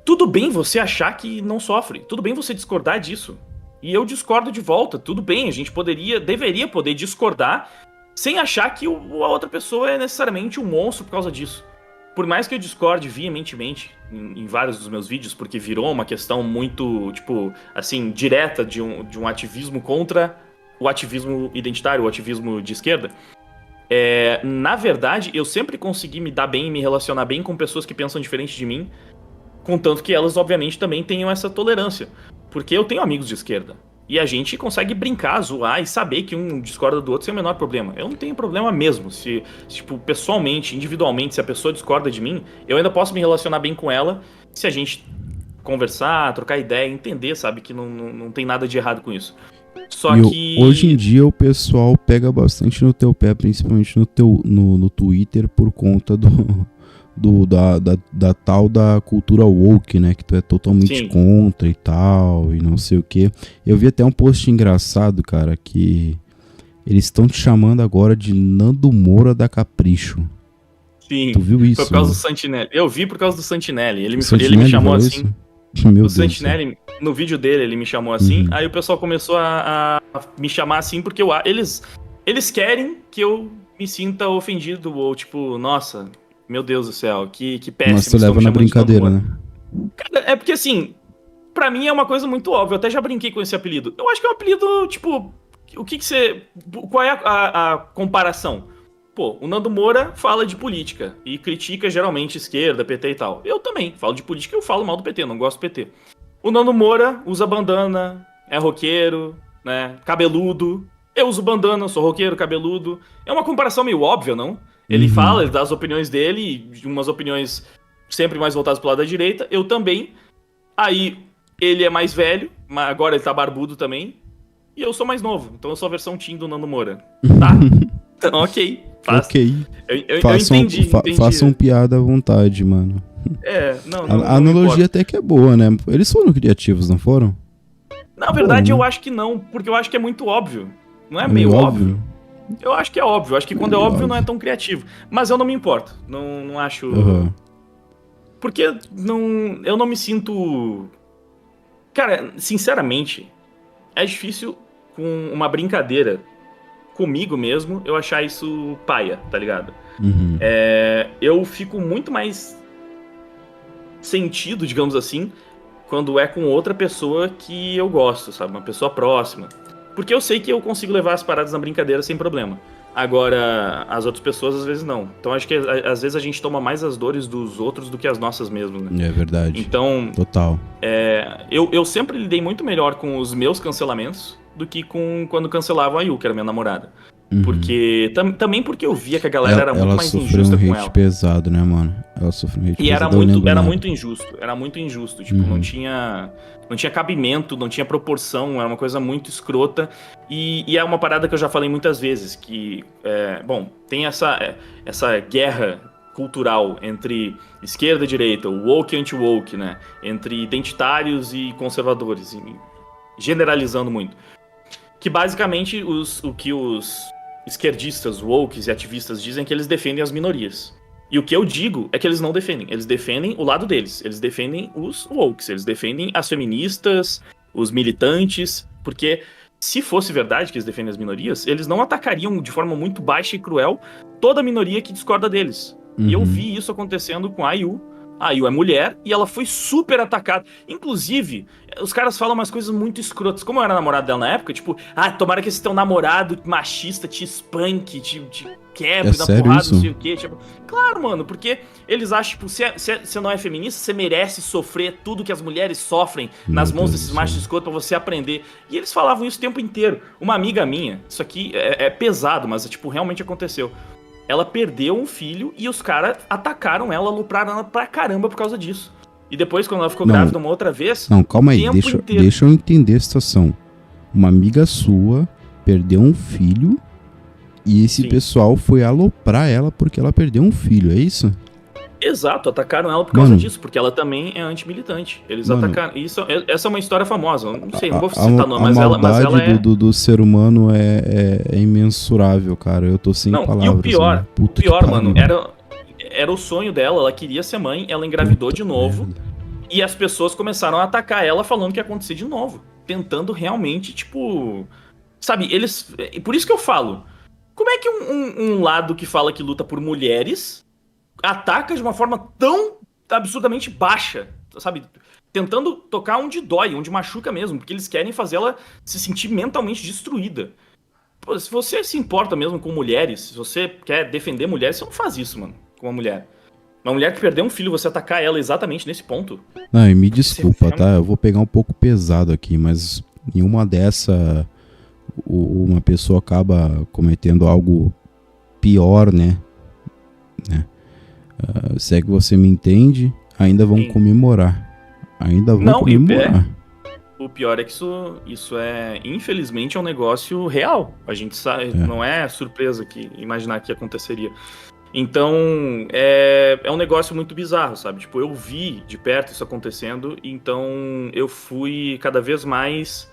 Tudo bem você achar que não sofre, tudo bem você discordar disso. E eu discordo de volta, tudo bem, a gente deveria poder discordar sem achar que a outra pessoa é necessariamente um monstro por causa disso. Por mais que eu discorde veementemente em vários dos meus vídeos, porque virou uma questão muito, tipo, assim, direta de um ativismo contra o ativismo identitário, o ativismo de esquerda. Na verdade, eu sempre consegui me dar bem e me relacionar bem com pessoas que pensam diferente de mim, contanto que elas, obviamente, também tenham essa tolerância. Porque eu tenho amigos de esquerda. E a gente consegue brincar, zoar e saber que um discorda do outro sem o menor problema. Eu não tenho problema mesmo. Se tipo, pessoalmente, individualmente, se a pessoa discorda de mim, eu ainda posso me relacionar bem com ela se a gente conversar, trocar ideia, entender, sabe? Que não tem nada de errado com isso. Só Hoje em que. dia o pessoal pega bastante no teu pé, principalmente no Twitter, por conta da tal da cultura woke, né? Que tu é totalmente Sim. contra e tal, e não sei o que. Eu vi até um post engraçado, cara, que eles estão te chamando agora de Nando Moura da Capricho. Sim. Tu viu Foi isso, por causa mano? do Santinelli. Eu vi por causa do Santinelli. O Ele me Santinelli chamou falou assim. isso? Meu O Deus do céu. Santinelli, no vídeo dele, ele me chamou assim. Uhum. Aí o pessoal começou a me chamar assim porque eles querem que eu me sinta ofendido. Ou tipo, nossa, meu Deus do céu, que Mas péssimo, tu estão leva me na chamando de Nando brincadeira, Moura. né? Cara, é porque assim, pra mim é uma coisa muito óbvia. Eu até já brinquei com esse apelido. Eu acho que é um apelido, tipo, o que você. Qual é a comparação? Pô, o Nando Moura fala de política e critica geralmente esquerda, PT e tal. Eu também falo de política e eu falo mal do PT, não gosto do PT. O Nando Moura usa bandana, é roqueiro, né? Cabeludo. Eu uso bandana, sou roqueiro, cabeludo. É uma comparação meio óbvia, não? Ele Uhum. fala, ele dá as opiniões dele, umas opiniões sempre mais voltadas pro lado da direita. Eu também. Aí ele é mais velho, mas agora ele tá barbudo também. E eu sou mais novo, então eu sou a versão teen do Nando Moura. Tá? Então, ok. Ok. Eu entendi. Façam piada à vontade, mano. A Não me analogia importa. até que é boa, né? Eles foram criativos, não foram? Na Foram, verdade, né? eu acho que não, porque eu acho que é muito óbvio. Não é É meio meio óbvio? óbvio. Eu acho que é óbvio. Eu acho que É quando é meio óbvio não é óbvio. tão criativo. Mas eu não me importo. Não acho. Aham. Porque eu não me sinto. Cara, sinceramente, é difícil com uma brincadeira comigo mesmo eu achar isso paia, tá ligado? Uhum. Eu fico muito mais sentido, digamos assim, quando é com outra pessoa que eu gosto, sabe? Uma pessoa próxima. Porque eu sei que eu consigo levar as paradas na brincadeira sem problema. Agora, as outras pessoas às vezes não. Então acho que às vezes a gente toma mais as dores dos outros do que as nossas mesmo, né? É verdade. Então, Total. eu sempre lidei muito melhor com os meus cancelamentos do que com quando cancelavam a Yu, que era minha namorada. Uhum. Porque também porque eu via que a galera era muito Ela mais sofreu injusta um com hate ela. pesado, né, mano? Ela sofreu um hate E pesado, eu lembro era na época. muito injusto. Tipo, Uhum. não tinha cabimento, não tinha proporção, era uma coisa muito escrota. E é uma parada que eu já falei muitas vezes, que, bom, tem essa guerra cultural entre esquerda e direita, o woke e anti-woke, né? Entre identitários e conservadores, generalizando muito. Que basicamente o que os esquerdistas, wokes e ativistas dizem é que eles defendem as minorias. E o que eu digo é que eles não defendem. Eles defendem o lado deles. Eles defendem os wokes. Eles defendem as feministas, os militantes. Porque se fosse verdade que eles defendem as minorias, eles não atacariam de forma muito baixa e cruel toda a minoria que discorda deles. Uhum. E eu vi isso acontecendo com a IU A Yu é mulher e ela foi super atacada. Inclusive, os caras falam umas coisas muito escrotas. Como eu era namorado dela na época, tipo, tomara que esse teu namorado machista te espanque, te quebre na porrada, isso? não sei o quê. Tipo, claro, mano, porque eles acham, tipo, você não é feminista, você merece sofrer tudo que as mulheres sofrem nas mãos desses machos escrotos pra você aprender. E eles falavam isso o tempo inteiro. Uma amiga minha, isso aqui é pesado, mas, tipo, realmente aconteceu. Ela perdeu um filho e os caras atacaram ela, alopraram ela pra caramba por causa disso. E depois, quando ela ficou grávida uma outra vez... Não, calma aí, deixa eu entender a situação. Uma amiga sua perdeu um filho e esse pessoal foi aloprar ela porque ela perdeu um filho, é isso? Exato, atacaram ela por causa disso, porque ela também é antimilitante. Eles atacaram. Essa é uma história famosa. Não sei, não vou citar nome, mas ela é. Do ser humano é imensurável, cara. Eu tô sem palavras. E o pior, né? O pior, mano, era o sonho dela, ela queria ser mãe, ela engravidou de novo. E as pessoas começaram a atacar ela falando que ia acontecer de novo. Tentando realmente, tipo. Sabe, eles. Por isso que eu falo. Como é que um lado que fala que luta por mulheres ataca de uma forma tão absurdamente baixa, sabe? Tentando tocar onde dói, onde machuca mesmo, porque eles querem fazer ela se sentir mentalmente destruída. Pô, se você se importa mesmo com mulheres, se você quer defender mulheres, você não faz isso, mano, com uma mulher. Uma mulher que perdeu um filho, você atacar ela exatamente nesse ponto. Não, e me desculpa, tá? Eu vou pegar um pouco pesado aqui, mas em uma dessa, uma pessoa acaba cometendo algo pior, né? Se é que você me entende, ainda vão comemorar. Ainda vão comemorar. O pior é que isso é, infelizmente, é um negócio real. A gente sabe, não é surpresa que imaginar que aconteceria. Então, é um negócio muito bizarro, sabe? Tipo, eu vi de perto isso acontecendo, então eu fui cada vez mais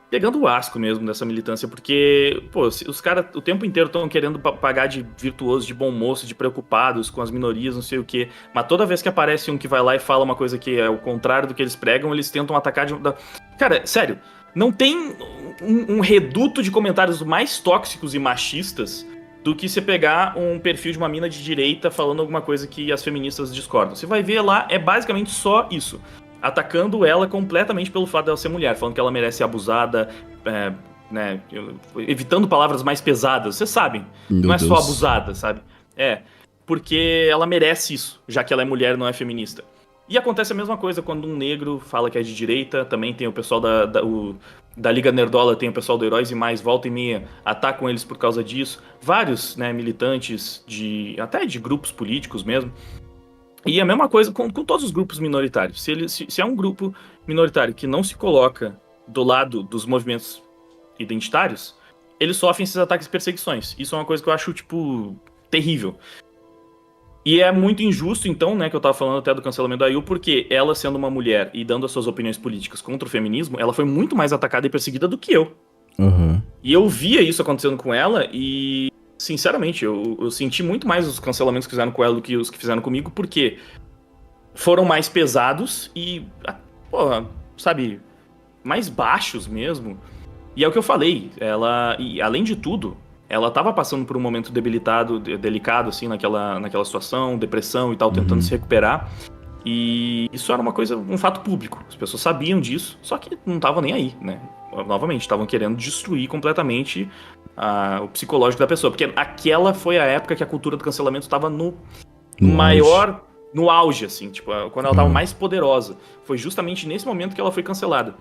pegando o asco mesmo dessa militância, porque, pô, os caras o tempo inteiro estão querendo pagar de virtuoso, de bom moço, de preocupados com as minorias, não sei o quê, mas toda vez que aparece um que vai lá e fala uma coisa que é o contrário do que eles pregam, eles tentam atacar Cara, sério, não tem um reduto de comentários mais tóxicos e machistas do que você pegar um perfil de uma mina de direita falando alguma coisa que as feministas discordam. Você vai ver lá, é basicamente só isso. Atacando ela completamente pelo fato dela ser mulher, falando que ela merece ser abusada, né, evitando palavras mais pesadas, vocês sabem, não é só abusada, sabe? Porque ela merece isso, já que ela é mulher e não é feminista. E acontece a mesma coisa quando um negro fala que é de direita, também tem o pessoal da Liga Nerdola, tem o pessoal do Heróis e Mais, volta e meia, atacam eles por causa disso. Vários, né, militantes, até de grupos políticos mesmo. E a mesma coisa com todos os grupos minoritários. Se é um grupo minoritário que não se coloca do lado dos movimentos identitários, eles sofrem esses ataques e perseguições. Isso é uma coisa que eu acho, tipo, terrível. E é muito injusto, então, né, que eu tava falando até do cancelamento da Yu, porque ela, sendo uma mulher e dando as suas opiniões políticas contra o feminismo, ela foi muito mais atacada e perseguida do que eu. Uhum. E eu via isso acontecendo com ela e... Sinceramente, eu senti muito mais os cancelamentos que fizeram com ela do que os que fizeram comigo, porque foram mais pesados e, porra, sabe, mais baixos mesmo. E é o que eu falei, e além de tudo, ela tava passando por um momento delicado, assim, naquela situação, depressão e tal, tentando se recuperar. E isso era um fato público, as pessoas sabiam disso, só que não estavam nem aí, né? Novamente, estavam querendo destruir completamente o psicológico da pessoa, porque aquela foi a época que a cultura do cancelamento estava no auge, assim, tipo, quando ela estava mais poderosa. Foi justamente nesse momento que ela foi cancelada.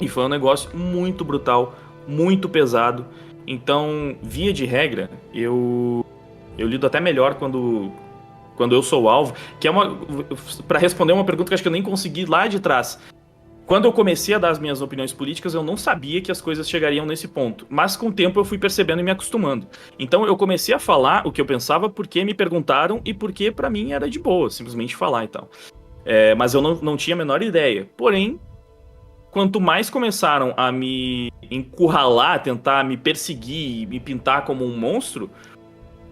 E foi um negócio muito brutal, muito pesado. Então, via de regra, eu lido até melhor quando eu sou o alvo, que é para responder uma pergunta que acho que eu nem consegui lá de trás. Quando eu comecei a dar as minhas opiniões políticas, eu não sabia que as coisas chegariam nesse ponto. Mas com o tempo eu fui percebendo e me acostumando. Então eu comecei a falar o que eu pensava porque me perguntaram e porque pra mim era de boa, simplesmente falar e tal. Mas eu não tinha a menor ideia. Porém, quanto mais começaram a me encurralar, tentar me perseguir e me pintar como um monstro,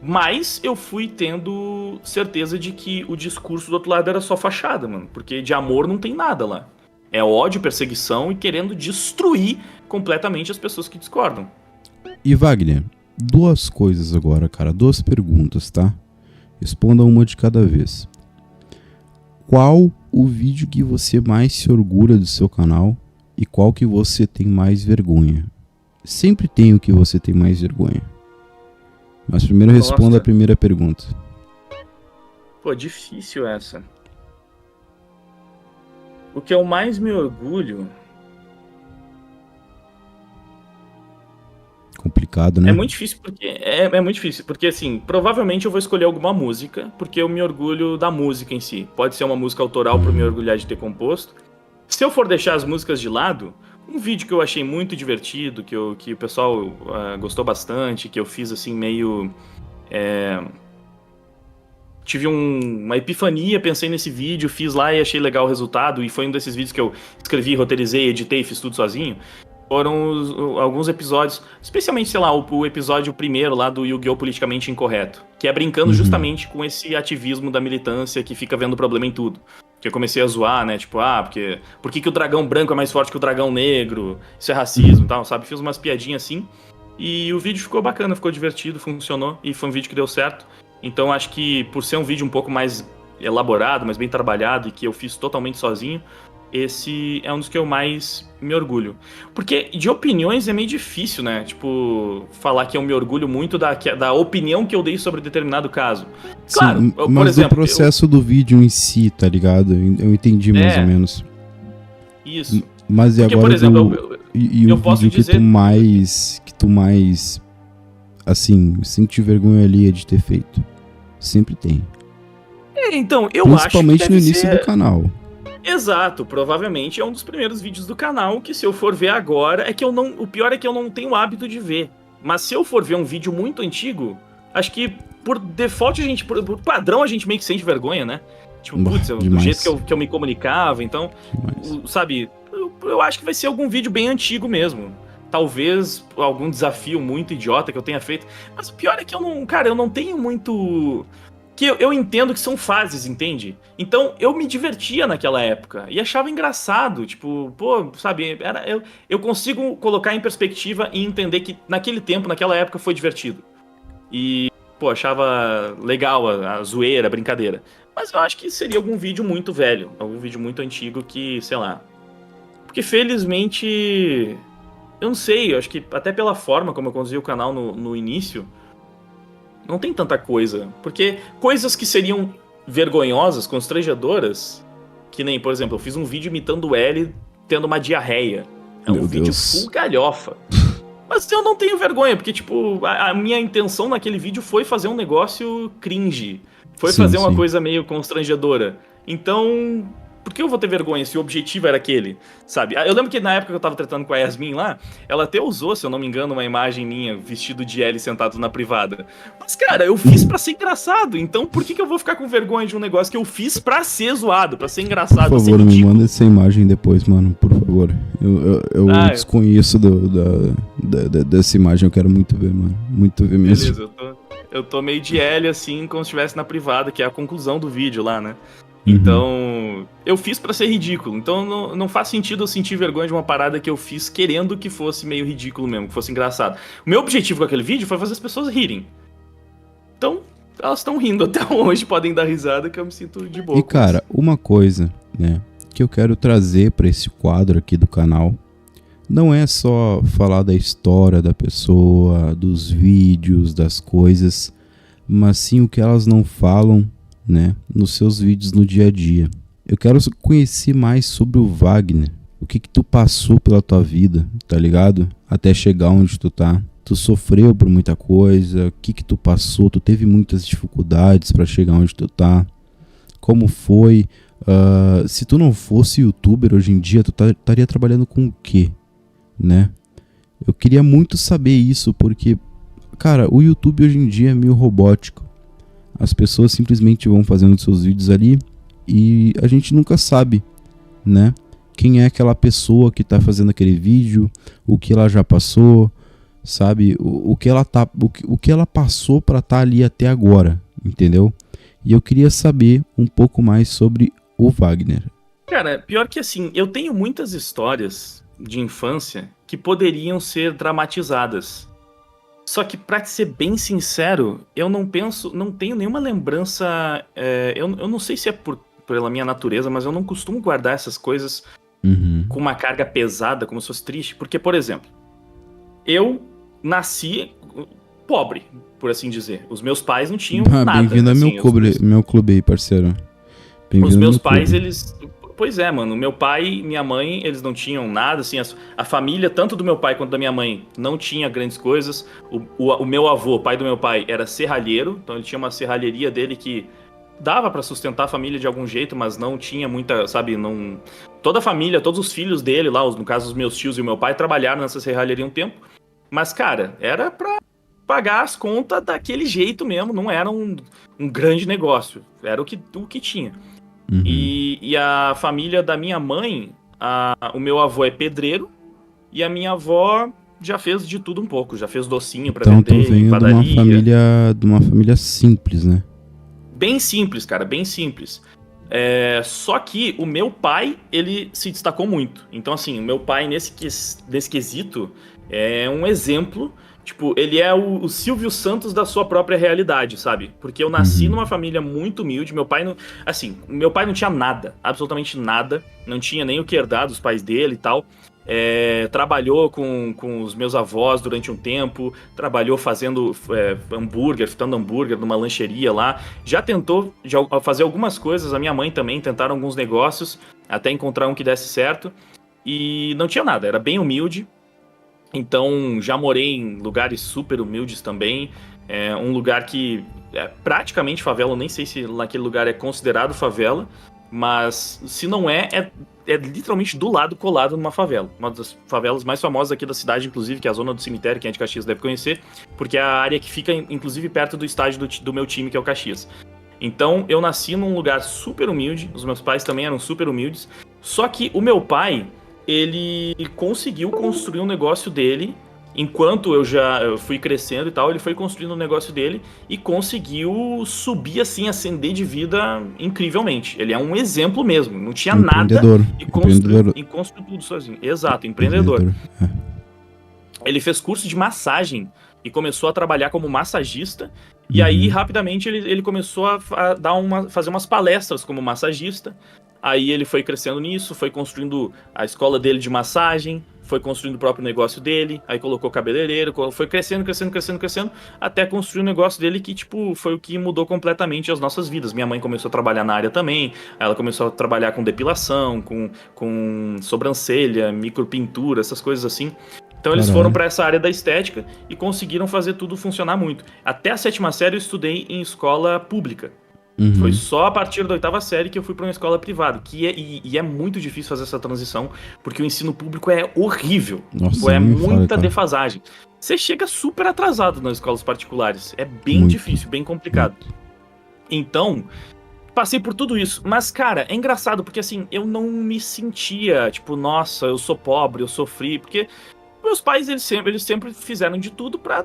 mais eu fui tendo certeza de que o discurso do outro lado era só fachada, mano. Porque de amor não tem nada lá. É ódio, perseguição e querendo destruir completamente as pessoas que discordam. E Wagner, duas coisas agora, cara. Duas perguntas, tá? Responda uma de cada vez. qual o vídeo que você mais se orgulha do seu canal e qual que você tem mais vergonha. Sempre tem o que você tem mais vergonha. Mas primeiro responda a primeira pergunta. Pô, difícil essa. O que eu mais me orgulho... Complicado, né? É muito difícil porque assim, provavelmente eu vou escolher alguma música, porque eu me orgulho da música em si. Pode ser uma música autoral pra eu me orgulhar de ter composto. Se eu for deixar as músicas de lado, um vídeo que eu achei muito divertido, que o pessoal gostou bastante, que eu fiz assim meio... Tive uma epifania, pensei nesse vídeo, fiz lá e achei legal o resultado, e foi um desses vídeos que eu escrevi, roteirizei, editei e fiz tudo sozinho. Foram alguns episódios, especialmente, sei lá, o episódio primeiro lá do Yu-Gi-Oh! Politicamente Incorreto, que é brincando justamente com esse ativismo da militância que fica vendo problema em tudo. Que eu comecei a zoar, né, tipo, por que o dragão branco é mais forte que o dragão negro? Isso é racismo e tal, sabe? Fiz umas piadinhas assim, e o vídeo ficou bacana, ficou divertido, funcionou, e foi um vídeo que deu certo. Então acho que por ser um vídeo um pouco mais elaborado, mais bem trabalhado, e que eu fiz totalmente sozinho, esse é um dos que eu mais me orgulho. Porque de opiniões é meio difícil, né? Tipo, falar que eu me orgulho muito da opinião que eu dei sobre determinado caso. Claro, sim, por mas exemplo, do processo do vídeo em si, tá ligado? Eu entendi mais ou menos. Isso. Mas e porque, agora por exemplo, o posso vídeo dizer... que tu mais assim, sente vergonha ali de ter feito? Sempre tem. Então, eu acho que principalmente no início do canal. Exato, provavelmente é um dos primeiros vídeos do canal que, se eu for ver agora, o pior é que eu não tenho o hábito de ver. Mas se eu for ver um vídeo muito antigo, acho que por default por padrão a gente meio que sente vergonha, né? Tipo, putz, do jeito que eu me comunicava, então, sabe, eu acho que vai ser algum vídeo bem antigo mesmo. Talvez algum desafio muito idiota que eu tenha feito. Mas o pior é que eu não tenho muito... Que eu entendo que são fases, entende? Então, eu me divertia naquela época e achava engraçado, tipo, pô, sabe, eu consigo colocar em perspectiva e entender que naquele tempo, naquela época, foi divertido. E, pô, achava legal a zoeira, a brincadeira. Mas eu acho que seria algum vídeo muito velho, algum vídeo muito antigo que, sei lá... Porque, felizmente, eu não sei, eu acho que até pela forma como eu conduzi o canal no início... Não tem tanta coisa, porque coisas que seriam vergonhosas, constrangedoras, que nem, por exemplo, eu fiz um vídeo imitando o L tendo uma diarreia. É um vídeo full galhofa. Mas eu não tenho vergonha, porque, tipo, a minha intenção naquele vídeo foi fazer um negócio cringe. Foi fazer uma coisa meio constrangedora. Então... Por que eu vou ter vergonha se o objetivo era aquele, sabe? Eu lembro que na época que eu tava tratando com a Yasmin lá, ela até usou, se eu não me engano, uma imagem minha vestido de L sentado na privada. Mas, cara, eu fiz pra ser engraçado, então por que eu vou ficar com vergonha de um negócio que eu fiz pra ser zoado, pra ser engraçado, por favor, me manda essa imagem depois, mano, por favor. Eu desconheço dessa imagem, eu quero muito ver, mano. Muito ver mesmo. Beleza, eu tô meio de L, assim, como se estivesse na privada, que é a conclusão do vídeo lá, né? Então, eu fiz pra ser ridículo. Então, não faz sentido eu sentir vergonha de uma parada que eu fiz querendo que fosse meio ridículo mesmo, que fosse engraçado. O meu objetivo com aquele vídeo foi fazer as pessoas rirem. Então, elas estão rindo até hoje, podem dar risada, que eu me sinto de boa. E, cara, uma coisa, né, que eu quero trazer pra esse quadro aqui do canal, não é só falar da história da pessoa, dos vídeos, das coisas, mas sim o que elas não falam, né, nos seus vídeos no dia a dia. Eu quero conhecer mais sobre o Wagner. O que tu passou pela tua vida, tá ligado? Até chegar onde tu tá. Tu sofreu por muita coisa. O que tu passou? Tu teve muitas dificuldades pra chegar onde tu tá. Como foi? Se tu não fosse youtuber hoje em dia, tu estaria trabalhando com o quê? Né? Eu queria muito saber isso, porque, cara, o YouTube hoje em dia é meio robótico. As pessoas simplesmente vão fazendo seus vídeos ali e a gente nunca sabe, né? Quem é aquela pessoa que tá fazendo aquele vídeo, o que ela já passou, sabe? O que ela passou pra estar ali até agora, entendeu? E eu queria saber um pouco mais sobre o Wagner. Cara, pior que assim, eu tenho muitas histórias de infância que poderiam ser dramatizadas. Só que, pra ser bem sincero, eu não tenho nenhuma lembrança, eu não sei se é por pela minha natureza, mas eu não costumo guardar essas coisas com uma carga pesada, como se fosse triste. Porque, por exemplo, eu nasci pobre, por assim dizer. Os meus pais não tinham nada. Bem-vindo ao assim, meu clube aí, parceiro. Os meus pais, eles... Pois é, mano. Meu pai e minha mãe, eles não tinham nada, assim. A família, tanto do meu pai quanto da minha mãe, não tinha grandes coisas. O meu avô, pai do meu pai, era serralheiro. Então ele tinha uma serralheria dele que dava pra sustentar a família de algum jeito, mas não tinha muita, sabe, não... Toda a família, todos os filhos dele lá, no caso os meus tios e o meu pai, trabalharam nessa serralheria um tempo. Mas, cara, era pra pagar as contas daquele jeito mesmo, não era um grande negócio. Era o que tinha. E a família da minha mãe, o meu avô é pedreiro e a minha avó já fez de tudo um pouco, já fez docinho pra vender em padaria. De uma família simples, né? Bem simples, cara, bem simples. Só que o meu pai, ele se destacou muito. Então, assim, o meu pai, nesse quesito, é um exemplo. Tipo, ele é o Silvio Santos da sua própria realidade, sabe? Porque eu nasci numa família muito humilde. Meu pai não... Assim, meu pai não tinha nada, absolutamente nada. Não tinha nem o que herdar dos pais dele e tal. Trabalhou com os meus avós durante um tempo. Trabalhou fazendo fritando hambúrguer numa lancheria lá. Já tentou fazer algumas coisas. A minha mãe também tentaram alguns negócios, até encontrar um que desse certo. E não tinha nada, era bem humilde. Então, já morei em lugares super humildes também. Um lugar que é praticamente favela. Eu nem sei se naquele lugar é considerado favela. Mas se não é literalmente do lado, colado numa favela. Uma das favelas mais famosas aqui da cidade, inclusive, que é a Zona do Cemitério, quem é de Caxias deve conhecer. Porque é a área que fica, inclusive, perto do estádio do meu time, que é o Caxias. Então, eu nasci num lugar super humilde. Os meus pais também eram super humildes. Só que o meu pai... ele conseguiu construir um negócio dele, enquanto eu fui crescendo e tal, ele foi construindo um negócio dele e conseguiu subir assim, ascender de vida incrivelmente. Ele é um exemplo mesmo, não tinha nada e construiu tudo sozinho. Exato, empreendedor. Ele fez curso de massagem e começou a trabalhar como massagista. E aí, rapidamente, ele começou a fazer umas palestras como massagista. Aí ele foi crescendo nisso, foi construindo a escola dele de massagem, foi construindo o próprio negócio dele, aí colocou cabeleireiro, foi crescendo, até construir um negócio dele que, tipo, foi o que mudou completamente as nossas vidas. Minha mãe começou a trabalhar na área também, ela começou a trabalhar com depilação, com sobrancelha, micropintura, essas coisas assim. Então eles foram para essa área da estética e conseguiram fazer tudo funcionar muito. Até a 7ª série eu estudei em escola pública. Foi só a partir da 8ª série que eu fui para uma escola privada, e é muito difícil fazer essa transição, porque o ensino público é horrível. Nossa, muita defasagem. Você chega super atrasado nas escolas particulares. É bem difícil, bem complicado. Então, passei por tudo isso. Mas, cara, é engraçado, porque assim, eu não me sentia, tipo, nossa, eu sou pobre, eu sofri, porque meus pais, eles sempre fizeram de tudo pra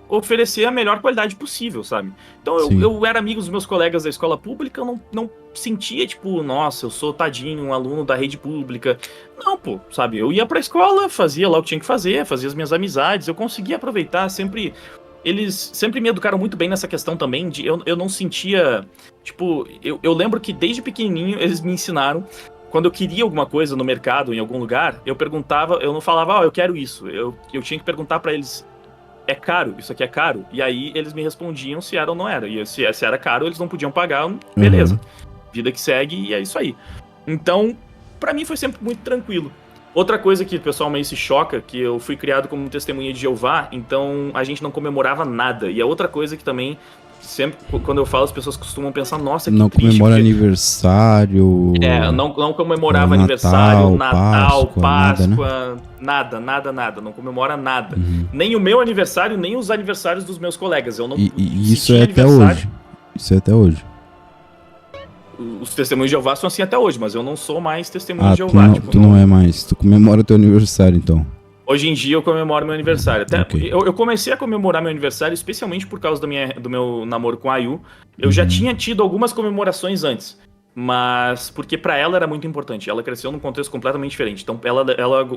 oferecer a melhor qualidade possível, sabe? Então eu era amigo dos meus colegas da escola pública, eu não sentia, tipo, nossa, eu sou tadinho, um aluno da rede pública. Não, pô, sabe? Eu ia pra escola, fazia lá o que tinha que fazer, fazia as minhas amizades, eu conseguia aproveitar sempre. Eles sempre me educaram muito bem nessa questão também, de eu não sentia, tipo, eu lembro que desde pequenininho eles me ensinaram. Quando eu queria alguma coisa no mercado, em algum lugar, eu perguntava, eu não falava, eu quero isso. Eu tinha que perguntar pra eles, é caro? Isso aqui é caro? E aí eles me respondiam se era ou não era. E se era caro, eles não podiam pagar, beleza. Vida que segue, e é isso aí. Então, pra mim foi sempre muito tranquilo. Outra coisa que o pessoal meio se choca, que eu fui criado como testemunha de Jeová, então a gente não comemorava nada. E a outra coisa que também, sempre quando eu falo, as pessoas costumam pensar, nossa, que não triste. Não comemora aniversário... não comemorava aniversário, Natal, Páscoa, né? Nada. Não comemora nada. Nem o meu aniversário, nem os aniversários dos meus colegas. Eu não e isso é até hoje. Isso é até hoje. Os testemunhos de Jeová são assim até hoje, mas eu não sou mais testemunho de Jeová. Tu não é mais. Tu comemora teu aniversário, então. Hoje em dia eu comemoro meu aniversário. Até eu comecei a comemorar meu aniversário especialmente por causa do meu namoro com a Ayu. Eu já tinha tido algumas comemorações antes, mas porque pra ela era muito importante. Ela cresceu num contexto completamente diferente. Então ela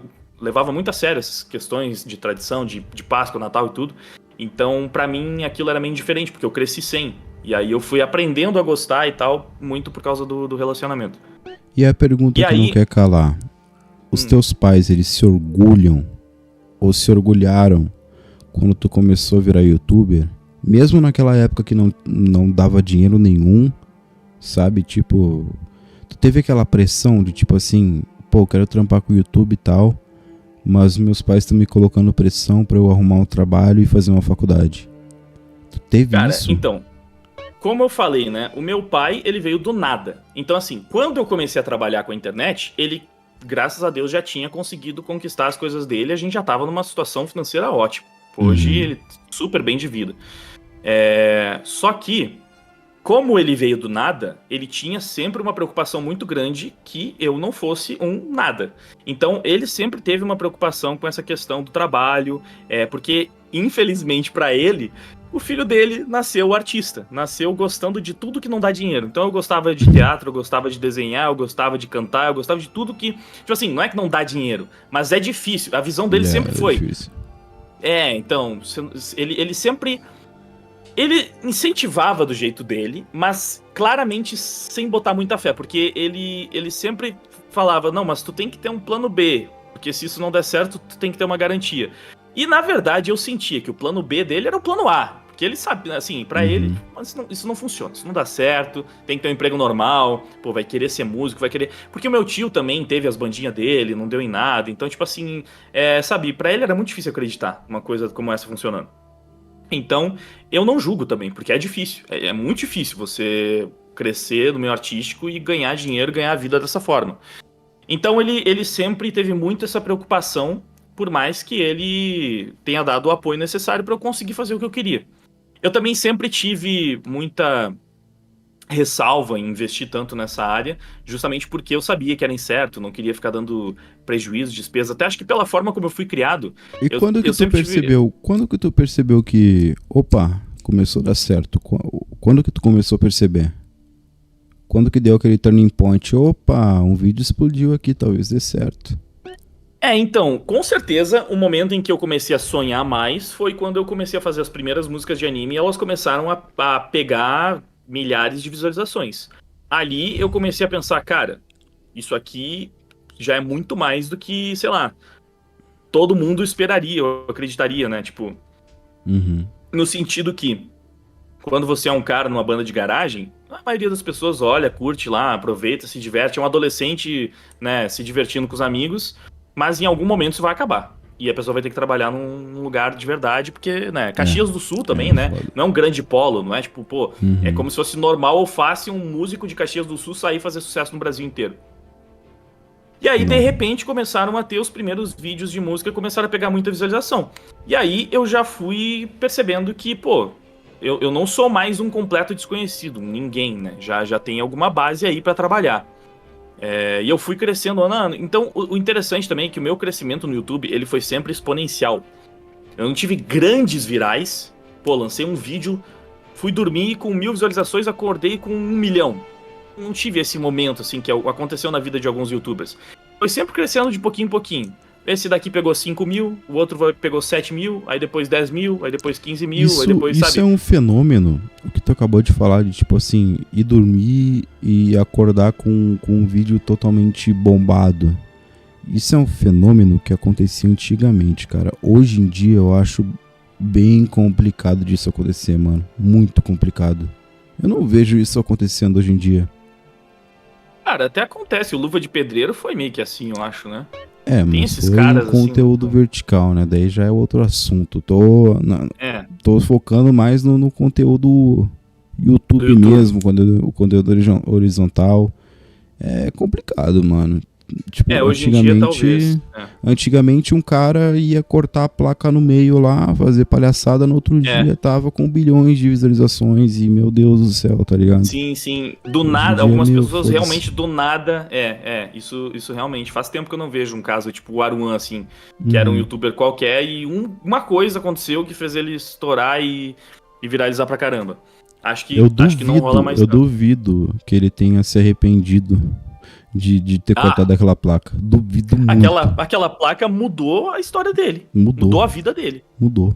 levava muito a sério essas questões de tradição, de Páscoa, Natal e tudo. Então pra mim aquilo era meio diferente, porque eu cresci sem. E aí eu fui aprendendo a gostar e tal, muito por causa do relacionamento. E a pergunta E que aí- não quer calar. Os teus pais, eles se orgulham ou se orgulharam quando tu começou a virar youtuber? Mesmo naquela época que não dava dinheiro nenhum, sabe? Tipo, tu teve aquela pressão de tipo assim, pô, eu quero trampar com o YouTube e tal, mas meus pais estão me colocando pressão pra eu arrumar um trabalho e fazer uma faculdade. Tu teve Cara, isso? então, como eu falei, né? O meu pai, ele veio do nada. Então, assim, quando eu comecei a trabalhar com a internet, ele, graças a Deus, já tinha conseguido conquistar as coisas dele. A gente já tava numa situação financeira ótima. Hoje, ele super bem de vida. Só que, como ele veio do nada, ele tinha sempre uma preocupação muito grande que eu não fosse um nada. Então, ele sempre teve uma preocupação com essa questão do trabalho, porque, infelizmente para ele, o filho dele nasceu artista, nasceu gostando de tudo que não dá dinheiro. Então, eu gostava de teatro, eu gostava de desenhar, eu gostava de cantar, eu gostava de tudo que, tipo assim, não é que não dá dinheiro, mas é difícil. A visão dele sempre foi. Difícil. Então, ele sempre... Ele incentivava do jeito dele, mas claramente sem botar muita fé, porque ele sempre falava, não, mas tu tem que ter um plano B, porque se isso não der certo, tu tem que ter uma garantia. E na verdade eu sentia que o plano B dele era o plano A, porque ele sabe, assim, pra ele, mas isso não funciona, isso não dá certo, tem que ter um emprego normal, pô, vai querer ser músico, vai querer... Porque o meu tio também teve as bandinhas dele, não deu em nada, então, tipo assim, sabe, pra ele era muito difícil acreditar uma coisa como essa funcionando. Então, eu não julgo também, porque é difícil. É muito difícil você crescer no meio artístico e ganhar dinheiro, ganhar a vida dessa forma. Então, ele sempre teve muito essa preocupação, por mais que ele tenha dado o apoio necessário para eu conseguir fazer o que eu queria. Eu também sempre tive muita ressalva em investir tanto nessa área, justamente porque eu sabia que era incerto, não queria ficar dando prejuízo, despesa. Até acho que pela forma como eu fui criado. E quando que tu percebeu? Quando que tu percebeu que, opa, começou a dar certo? Quando que tu começou a perceber? Quando que deu aquele turning point? Opa, um vídeo explodiu aqui, talvez dê certo. Então, com certeza, o momento em que eu comecei a sonhar mais foi quando eu comecei a fazer as primeiras músicas de anime e elas começaram a pegar milhares de visualizações. Ali eu comecei a pensar, cara, isso aqui já é muito mais do que, sei lá, todo mundo esperaria, eu acreditaria, né? Tipo, no sentido que quando você é um cara numa banda de garagem, a maioria das pessoas olha, curte lá, aproveita, se diverte. É um adolescente, né, se divertindo com os amigos, mas em algum momento isso vai acabar. E a pessoa vai ter que trabalhar num lugar de verdade, porque, né, Caxias do Sul também, né, foda. não é um grande polo, não é tipo, pô, é como se fosse normal ou fácil um músico de Caxias do Sul sair e fazer sucesso no Brasil inteiro. E aí, de repente, começaram a ter os primeiros vídeos de música e começaram a pegar muita visualização. E aí eu já fui percebendo que, pô, eu não sou mais um completo desconhecido, ninguém, né? Já tem alguma base aí pra trabalhar. E eu fui crescendo ano a ano. Então, o interessante também é que o meu crescimento no YouTube, ele foi sempre exponencial. Eu não tive grandes virais. Pô, lancei um vídeo, fui dormir com 1.000 visualizações, acordei com 1 milhão. Não tive esse momento, assim, que aconteceu na vida de alguns youtubers. Foi sempre crescendo de pouquinho em pouquinho. Esse daqui pegou 5 mil, o outro pegou 7 mil, aí depois 10 mil, aí depois 15 mil, aí depois, isso sabe? É um fenômeno, o que tu acabou de falar, de tipo assim, ir dormir e acordar com um vídeo totalmente bombado. Isso é um fenômeno que acontecia antigamente, cara. Hoje em dia eu acho bem complicado disso acontecer, mano. Muito complicado. Eu não vejo isso acontecendo hoje em dia. Cara, até acontece. O Luva de Pedreiro foi meio que assim, eu acho, né? Tem mas esses foi caras, um conteúdo assim, vertical, né? Daí já é outro assunto. Tô focando mais no conteúdo YouTube mesmo, conteúdo horizontal. É complicado, mano. Tipo, hoje em dia talvez. Antigamente um cara ia cortar a placa no meio lá, fazer palhaçada, no outro dia tava com bilhões de visualizações e meu Deus do céu, tá ligado? Sim. Do nada, algumas pessoas realmente do nada. Isso realmente. Faz tempo que eu não vejo um caso tipo o Aruan, assim, que era um youtuber qualquer e uma coisa aconteceu que fez ele estourar e viralizar pra caramba. Acho que não rola mais Eu tanto. duvido que ele tenha se arrependido de ter cortado aquela placa. Duvido muito. Aquela placa mudou a história dele. Mudou a vida dele. Mudou.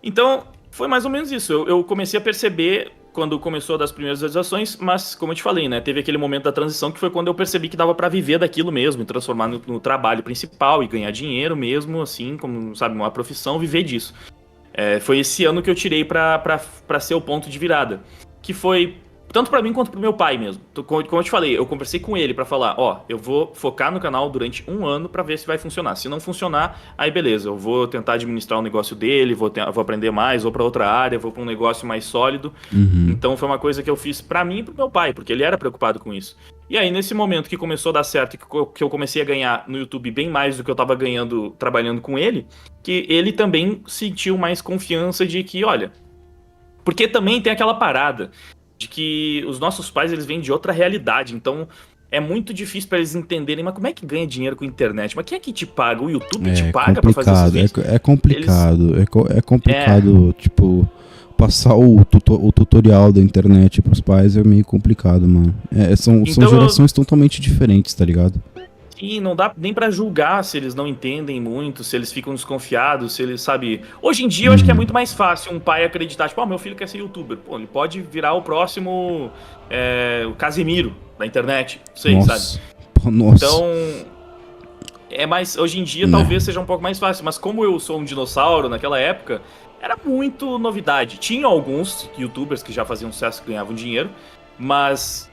Então, Foi mais ou menos isso. Eu comecei a perceber quando começou das primeiras visualizações, mas como eu te falei, né, teve aquele momento da transição que foi quando eu percebi que dava pra viver daquilo mesmo, e transformar no trabalho principal e ganhar dinheiro mesmo, assim, como, sabe, uma profissão, viver disso. Foi esse ano que eu tirei pra ser o ponto de virada, que foi tanto pra mim quanto pro meu pai mesmo. Como eu te falei, eu conversei com ele pra falar, eu vou focar no canal durante 1 ano pra ver se vai funcionar. Se não funcionar, aí beleza, eu vou tentar administrar o negócio dele, vou aprender mais, vou pra outra área, vou pra um negócio mais sólido. Então foi uma coisa que eu fiz pra mim e pro meu pai, porque ele era preocupado com isso. E aí, nesse momento que começou a dar certo, que eu comecei a ganhar no YouTube bem mais do que eu tava ganhando trabalhando com ele, que ele também sentiu mais confiança de que, olha... Porque também tem aquela parada de que os nossos pais, eles vêm de outra realidade, então é muito difícil pra eles entenderem, mas como é que ganha dinheiro com a internet? Mas quem é que te paga? O YouTube te paga pra fazer esses vídeos? É complicado, é complicado, tipo, passar o tutorial da internet pros pais é meio complicado, mano. São gerações totalmente diferentes, tá ligado? E não dá nem pra julgar se eles não entendem muito, se eles ficam desconfiados, se eles, sabe... Hoje em dia eu acho que é muito mais fácil um pai acreditar, tipo, meu filho quer ser youtuber. Pô, ele pode virar o próximo o Casimiro da internet, não sei, nossa. sabe? Pô, nossa. Então, hoje em dia talvez seja um pouco mais fácil, mas como eu sou um dinossauro naquela época, era muito novidade. Tinha alguns youtubers que já faziam sucesso, que ganhavam dinheiro, mas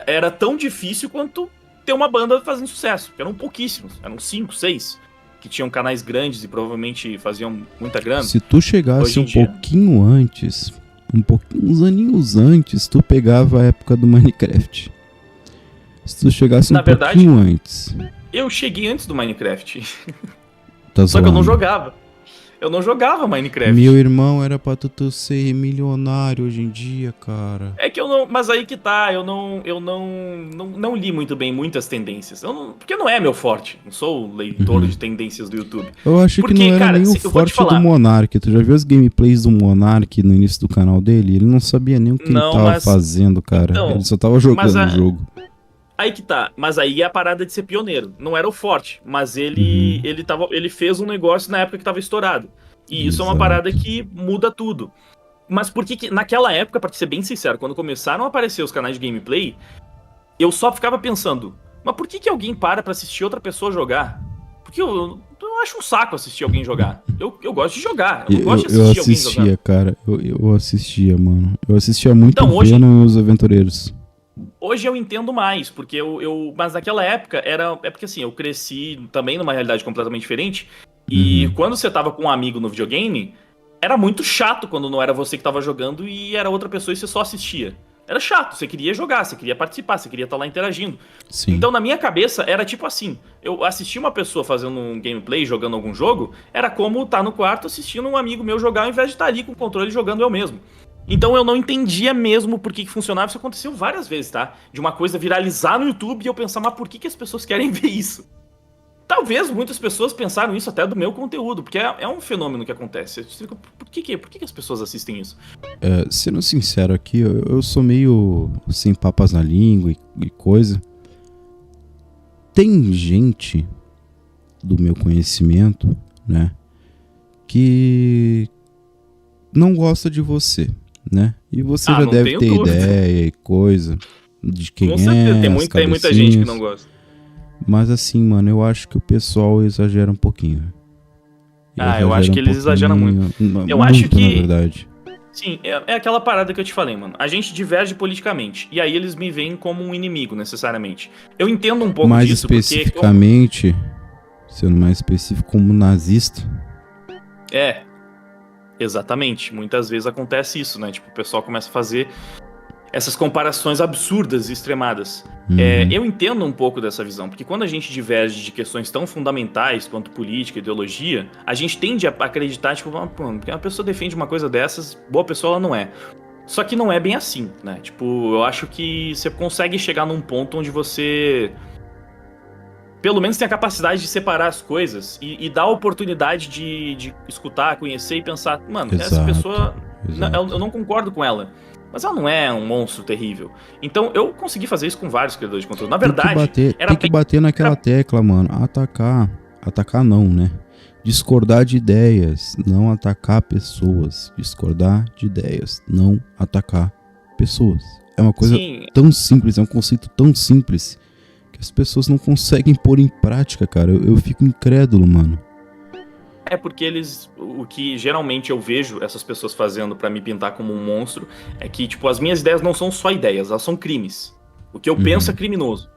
era tão difícil quanto... ter uma banda fazendo sucesso, que eram pouquíssimos, eram 5, 6, que tinham canais grandes e provavelmente faziam muita grana. Se tu chegasse pouquinho antes, uns aninhos antes, tu pegava a época do Minecraft. Se tu chegasse pouquinho antes. Eu cheguei antes do Minecraft. Tá Só que eu não jogava. Eu não jogava Minecraft. Meu irmão, era pra tu ser milionário hoje em dia, cara. É que eu não... Mas aí que tá, eu não li muito bem muitas tendências. Porque não é meu forte. Não sou leitor de tendências do YouTube. Eu acho que não era nem o forte do Monark. Tu já viu as gameplays do Monark no início do canal dele? Ele não sabia nem o que ele tava fazendo, cara. Então, ele só tava jogando o jogo. Aí que tá, mas aí é a parada de ser pioneiro. Não era o forte, mas ele fez um negócio na época que tava estourado. E isso é uma parada que muda tudo. Mas por que naquela época, pra ser bem sincero, quando começaram a aparecer os canais de gameplay, eu só ficava pensando, mas por que alguém para pra assistir outra pessoa jogar? Porque eu acho um saco assistir alguém jogar. Eu gosto de jogar, eu não gosto de assistir alguém jogar. Eu assistia, cara, eu assistia, mano. Eu assistia muito então, vendo os aventureiros. Hoje eu entendo mais, porque mas naquela época é porque assim, eu cresci também numa realidade completamente diferente, e quando você tava com um amigo no videogame, era muito chato quando não era você que tava jogando e era outra pessoa e você só assistia. Era chato, você queria jogar, você queria participar, você queria estar lá interagindo. Sim. Então na minha cabeça era tipo assim, eu assisti uma pessoa fazendo um gameplay, jogando algum jogo, era como estar no quarto assistindo um amigo meu jogar ao invés de estar ali com o controle jogando eu mesmo. Então eu não entendia mesmo por que funcionava. Isso aconteceu várias vezes, tá? De uma coisa viralizar no YouTube e eu pensar, mas por que as pessoas querem ver isso? Talvez muitas pessoas pensaram isso até do meu conteúdo, porque é um fenômeno que acontece. Por que as pessoas assistem isso? Sendo sincero aqui, eu sou meio sem papas na língua e coisa. Tem gente do meu conhecimento, né, que não gosta de você, né? E você já deve ter ideia e coisa de quem com certeza, tem muita gente que não gosta. Mas assim, mano, eu acho que o pessoal exagera um pouquinho. Eu acho que eles exageram muito. Eu acho que, na verdade. Sim, é aquela parada que eu te falei, mano. A gente diverge politicamente. E aí eles me veem como um inimigo, necessariamente. Eu entendo um pouco mais disso, especificamente, sendo mais específico, como nazista. Exatamente. Muitas vezes acontece isso, né? Tipo, o pessoal começa a fazer essas comparações absurdas e extremadas. Eu entendo um pouco dessa visão, porque quando a gente diverge de questões tão fundamentais quanto política, ideologia, a gente tende a acreditar, tipo, porque uma pessoa defende uma coisa dessas, boa pessoa ela não é. Só que não é bem assim, né? Tipo, eu acho que você consegue chegar num ponto onde você pelo menos tem a capacidade de separar as coisas e dar a oportunidade de escutar, conhecer e pensar, mano, essa pessoa, eu não concordo com ela, mas ela não é um monstro terrível. Então eu consegui fazer isso com vários criadores de conteúdo. Na verdade, tem que bater naquela tecla, mano. Atacar não, né? discordar de ideias, não atacar pessoas. Discordar de ideias, não atacar pessoas. É uma coisa tão simples, é um conceito tão simples que as pessoas não conseguem pôr em prática, cara. Eu fico incrédulo, mano. É porque o que geralmente eu vejo essas pessoas fazendo pra me pintar como um monstro é que, tipo, as minhas ideias não são só ideias, elas são crimes. O que eu penso é criminoso.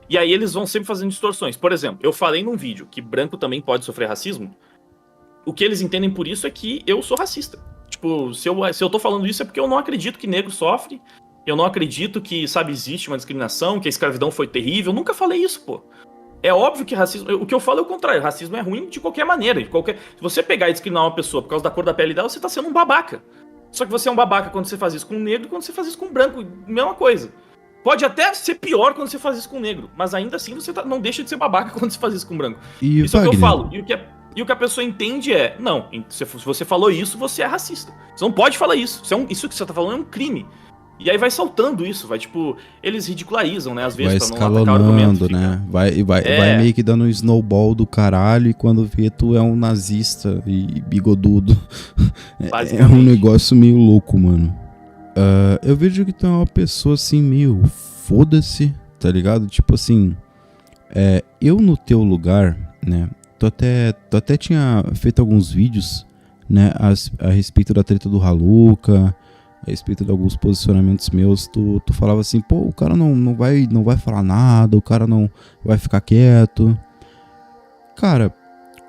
E aí eles vão sempre fazendo distorções. Por exemplo, eu falei num vídeo que branco também pode sofrer racismo. O que eles entendem por isso é que eu sou racista. Tipo, se eu tô falando isso é porque eu não acredito que negro sofre. Eu não acredito que, sabe, existe uma discriminação, que a escravidão foi terrível. Eu nunca falei isso, pô. É óbvio que racismo... O que eu falo é o contrário. Racismo é ruim de qualquer maneira. Se você pegar e discriminar uma pessoa por causa da cor da pele dela, você tá sendo um babaca. Só que você é um babaca quando você faz isso com um negro e quando você faz isso com um branco. Mesma coisa. Pode até ser pior quando você faz isso com um negro. Mas ainda assim você não deixa de ser babaca quando você faz isso com um branco. Isso é o que eu falo. E o que a pessoa entende é... Não, se você falou isso, você é racista. Você não pode falar isso. Isso que você tá falando é um crime. E aí vai saltando isso, vai tipo... Eles ridicularizam, né? Às vezes vai pra não atacar o argumento. Né? Vai meio que dando um snowball do caralho e quando vê tu é um nazista e bigodudo. É um negócio meio louco, mano. Eu vejo que tu é uma pessoa assim meio... Foda-se, tá ligado? Tipo assim... eu no teu lugar, né? Tu até tinha feito alguns vídeos, né? A respeito da treta do Haluca... A respeito de alguns posicionamentos meus, tu falava assim, pô, o cara não vai falar nada, o cara não vai ficar quieto. Cara,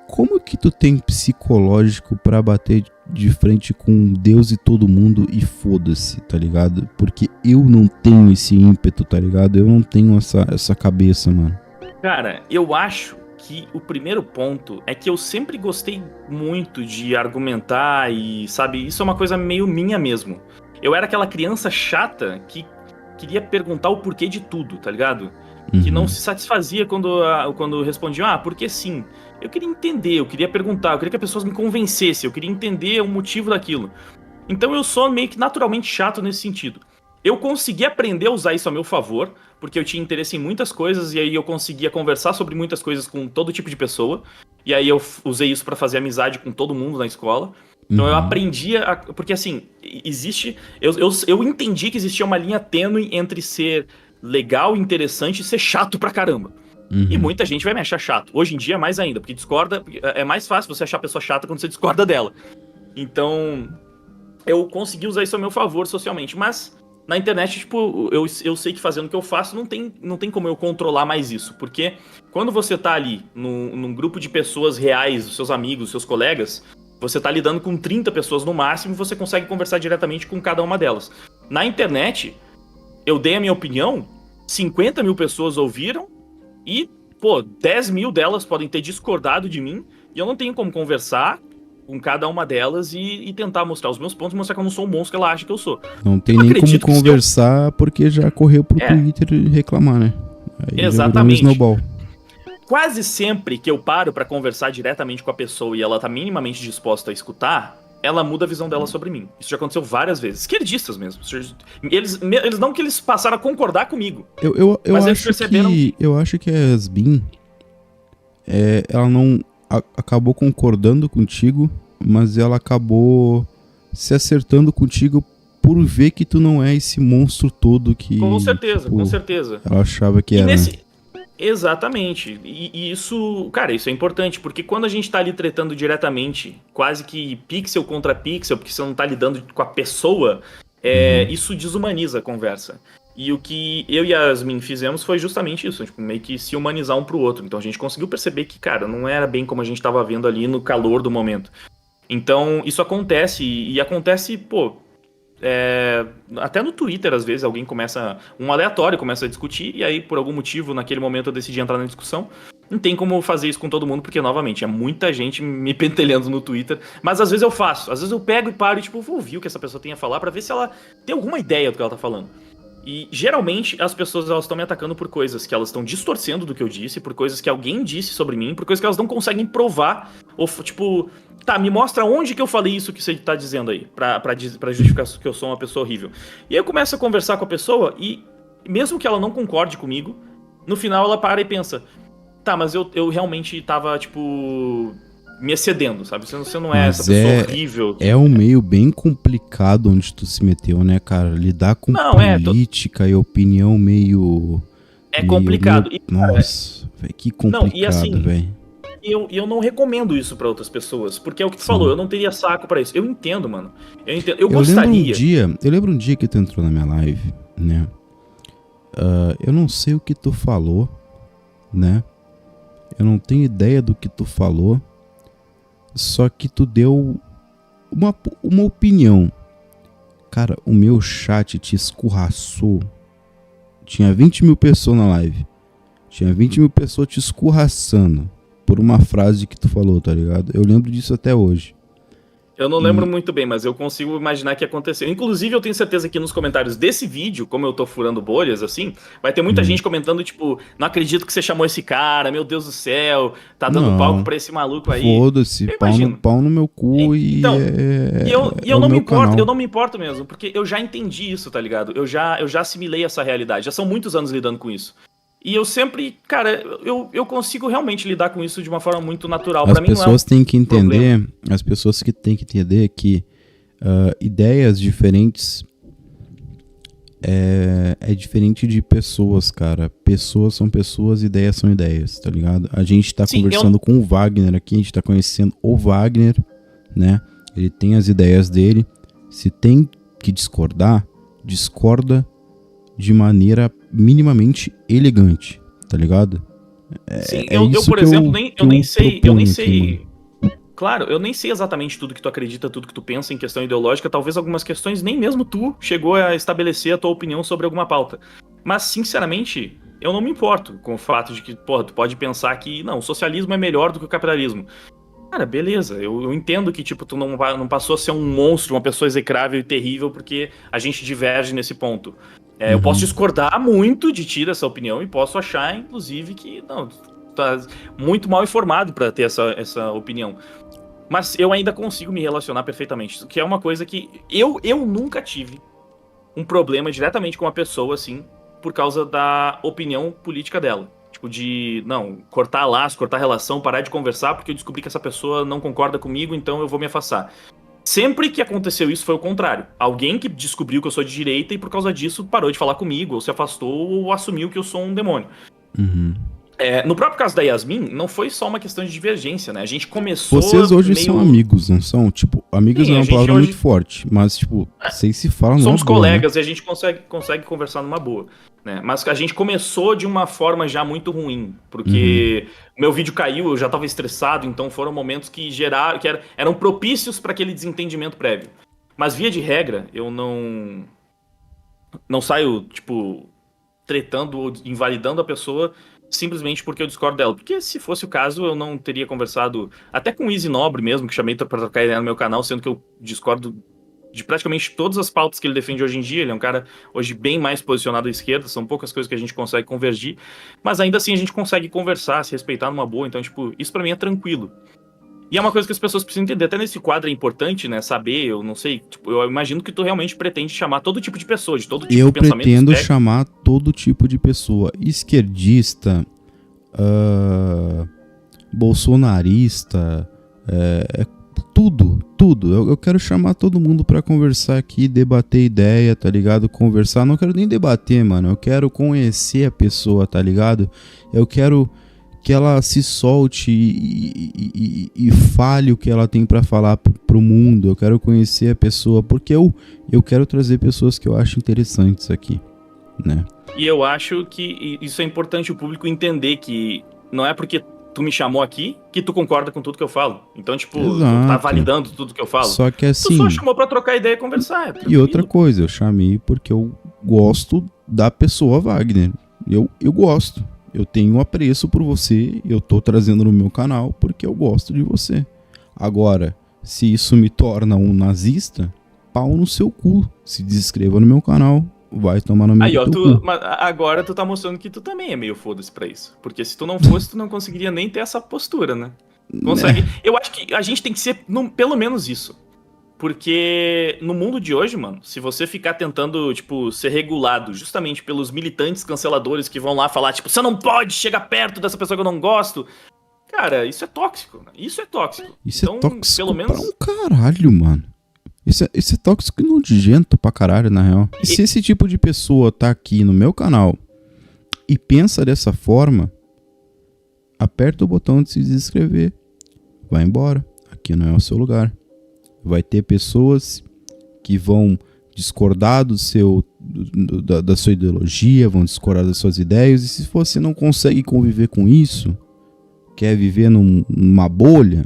como que tu tem psicológico pra bater de frente com Deus e todo mundo e foda-se, tá ligado? Porque eu não tenho esse ímpeto, tá ligado? Eu não tenho essa cabeça, mano. Cara, eu acho que o primeiro ponto é que eu sempre gostei muito de argumentar e, sabe, isso é uma coisa meio minha mesmo. Eu era aquela criança chata que queria perguntar o porquê de tudo, tá ligado? Que não se satisfazia quando respondiam, porque sim. Eu queria entender, eu queria perguntar, eu queria que as pessoas me convencessem, eu queria entender o motivo daquilo. Então eu sou meio que naturalmente chato nesse sentido. Eu consegui aprender a usar isso a meu favor, porque eu tinha interesse em muitas coisas, e aí eu conseguia conversar sobre muitas coisas com todo tipo de pessoa. E aí eu usei isso pra fazer amizade com todo mundo na escola. Então eu aprendi porque assim, existe... Eu entendi que existia uma linha tênue entre ser legal, interessante e ser chato pra caramba. E muita gente vai me achar chato. Hoje em dia, mais ainda, porque discorda... É mais fácil você achar a pessoa chata quando você discorda dela. Então, eu consegui usar isso a meu favor socialmente. Mas, na internet, tipo, eu sei que fazendo o que eu faço, não tem como eu controlar mais isso. Porque quando você tá ali num grupo de pessoas reais, os seus amigos, os seus colegas... Você tá lidando com 30 pessoas no máximo e você consegue conversar diretamente com cada uma delas. Na internet, eu dei a minha opinião, 50 mil pessoas ouviram e, 10 mil delas podem ter discordado de mim e eu não tenho como conversar com cada uma delas e tentar mostrar os meus pontos e mostrar que eu não sou o monstro que ela acha que eu sou. Não tem nem como conversar porque já correu pro Twitter reclamar, né? Aí exatamente. Já virou um snowball. Quase sempre que eu paro pra conversar diretamente com a pessoa e ela tá minimamente disposta a escutar, ela muda a visão dela sobre mim. Isso já aconteceu várias vezes. esquerdistas mesmo. Eles não que eles passaram a concordar comigo. Mas eles perceberam eu acho que a Yasmin, ela não acabou concordando contigo, mas ela acabou se acertando contigo por ver que tu não é esse monstro todo que... Com certeza, com certeza. Ela achava que era... Exatamente. E isso, cara, isso é importante, porque quando a gente tá ali tretando diretamente, quase que pixel contra pixel, porque você não tá lidando com a pessoa, isso desumaniza a conversa. E o que eu e a Yasmin fizemos foi justamente isso, tipo, meio que se humanizar um pro outro. Então a gente conseguiu perceber que, cara, não era bem como a gente tava vendo ali no calor do momento. Então isso acontece, e acontece, até no Twitter, às vezes, um aleatório começa a discutir, e aí, por algum motivo, naquele momento eu decidi entrar na discussão. Não tem como fazer isso com todo mundo, porque, novamente, é muita gente me pentelhando no Twitter. Mas às vezes eu faço, às vezes eu pego e paro e, vou ouvir o que essa pessoa tem a falar pra ver se ela tem alguma ideia do que ela tá falando. E, geralmente, as pessoas estão me atacando por coisas que elas estão distorcendo do que eu disse, por coisas que alguém disse sobre mim, por coisas que elas não conseguem provar, ou, me mostra onde que eu falei isso que você tá dizendo aí, pra justificar que eu sou uma pessoa horrível. E aí eu começo a conversar com a pessoa e, mesmo que ela não concorde comigo, no final ela para e pensa, mas eu realmente tava, me excedendo, sabe? Você não é Mas essa pessoa horrível. É um meio bem complicado onde tu se meteu, né, cara? Lidar com política e opinião meio... É complicado. Nossa, velho, que complicado, não, e assim, velho. Eu não recomendo isso pra outras pessoas, porque é o que tu falou, eu não teria saco pra isso. Eu entendo, mano. Eu gostaria. Eu lembro um dia que tu entrou na minha live, né? Eu não sei o que tu falou, né? Eu não tenho ideia do que tu falou. Só que tu deu uma opinião. Cara, o meu chat te escorraçou. Tinha 20 mil pessoas na live. Tinha 20 mil pessoas te escorraçando por uma frase que tu falou, tá ligado? Eu lembro disso até hoje. Eu não lembro muito bem, mas eu consigo imaginar que aconteceu. Inclusive, eu tenho certeza que nos comentários desse vídeo, como eu tô furando bolhas, assim, vai ter muita gente comentando, tipo, não acredito que você chamou esse cara, meu Deus do céu, tá dando palco pra esse maluco aí. Foda-se, pau no meu cu então, eu não me importo, canal. eu não me importo mesmo, porque eu já entendi isso, tá ligado? Eu já assimilei essa realidade, já são muitos anos lidando com isso. E eu sempre, cara, eu consigo realmente lidar com isso de uma forma muito natural. Pra mim, as pessoas têm que entender, as pessoas que têm que entender que ideias diferentes é diferente de pessoas, cara. Pessoas são pessoas, ideias são ideias, tá ligado? A gente tá conversando com o Wagner aqui, a gente tá conhecendo o Wagner, né? Ele tem as ideias dele. Se tem que discordar, discorda de maneira minimamente elegante, tá ligado? Sim, eu por exemplo, eu nem sei. Claro, eu nem sei exatamente tudo que tu acredita, tudo que tu pensa em questão ideológica. Talvez algumas questões nem mesmo tu chegou a estabelecer a tua opinião sobre alguma pauta. Mas, sinceramente, eu não me importo com o fato de que, porra, tu pode pensar que, não, o socialismo é melhor do que o capitalismo. Cara, beleza, eu entendo que, tipo, tu não passou a ser um monstro, uma pessoa execrável e terrível porque a gente diverge nesse ponto. Eu posso discordar muito de ti dessa opinião e posso achar, inclusive, que, não, tu tá muito mal informado pra ter essa opinião. Mas eu ainda consigo me relacionar perfeitamente, que é uma coisa que eu nunca tive um problema diretamente com uma pessoa, assim, por causa da opinião política dela. Tipo, de, não, cortar laço, cortar relação, parar de conversar, porque eu descobri que essa pessoa não concorda comigo, então eu vou me afastar. Sempre que aconteceu isso foi o contrário. Alguém que descobriu que eu sou de direita e por causa disso parou de falar comigo, ou se afastou, ou assumiu que eu sou um demônio. No próprio caso da Yasmin, não foi só uma questão de divergência, né? A gente começou... Vocês hoje são amigos, não são? Tipo, amigos é uma palavra muito forte, mas, tipo, vocês se falam numa boa, somos colegas, né? E a gente consegue conversar numa boa, né? Mas a gente começou de uma forma já muito ruim, porque o meu vídeo caiu, eu já tava estressado, então foram momentos que eram propícios para aquele desentendimento prévio. Mas, via de regra, eu não saio, tipo, tretando ou invalidando a pessoa simplesmente porque eu discordo dela. Porque se fosse o caso, eu não teria conversado até com o Easy Nobre mesmo, que chamei pra trocar ideia no meu canal, sendo que eu discordo de praticamente todas as pautas que ele defende hoje em dia. Ele é um cara hoje bem mais posicionado à esquerda, são poucas coisas que a gente consegue convergir, mas ainda assim a gente consegue conversar, se respeitar numa boa, então, tipo, isso pra mim é tranquilo. E é uma coisa que as pessoas precisam entender, até nesse quadro é importante, né, saber, eu não sei, tipo, eu imagino que tu realmente pretende chamar todo tipo de pessoa, de todo tipo de pensamento. Eu pretendo chamar todo tipo de pessoa, esquerdista, bolsonarista, tudo. Eu quero chamar todo mundo pra conversar aqui, debater ideia, tá ligado? Conversar, não quero nem debater, mano, eu quero conhecer a pessoa, tá ligado? Eu quero que ela se solte e fale o que ela tem pra falar pro mundo. Eu quero conhecer a pessoa, porque eu quero trazer pessoas que eu acho interessantes aqui, né? E eu acho que isso é importante o público entender, que não é porque tu me chamou aqui que tu concorda com tudo que eu falo. Então, tipo, tu tá validando tudo que eu falo. Só que assim... Tu só chamou pra trocar ideia e conversar. E outra coisa, eu chamei porque eu gosto da pessoa Wagner. Eu gosto. Eu tenho um apreço por você, eu tô trazendo no meu canal porque eu gosto de você. Agora, se isso me torna um nazista, pau no seu cu. Se inscreva no meu canal, vai tomar no meu cu. Mas agora tu tá mostrando que tu também é meio foda-se pra isso. Porque se tu não fosse, tu não conseguiria nem ter essa postura, né? Consegue. Eu acho que a gente tem que ser pelo menos isso. Porque no mundo de hoje, mano, se você ficar tentando, tipo, ser regulado justamente pelos militantes canceladores que vão lá falar, tipo, você não pode chegar perto dessa pessoa que eu não gosto. Cara, isso é tóxico, né? Isso é tóxico. Isso Então, é tóxico pelo menos... pra um caralho, mano. Isso é tóxico e nojento pra caralho, na real. E se esse tipo de pessoa tá aqui no meu canal e pensa dessa forma, aperta o botão de se inscrever. Vai embora. Aqui não é o seu lugar. Vai ter pessoas que vão discordar da sua ideologia, vão discordar das suas ideias. E se você não consegue conviver com isso, quer viver numa bolha,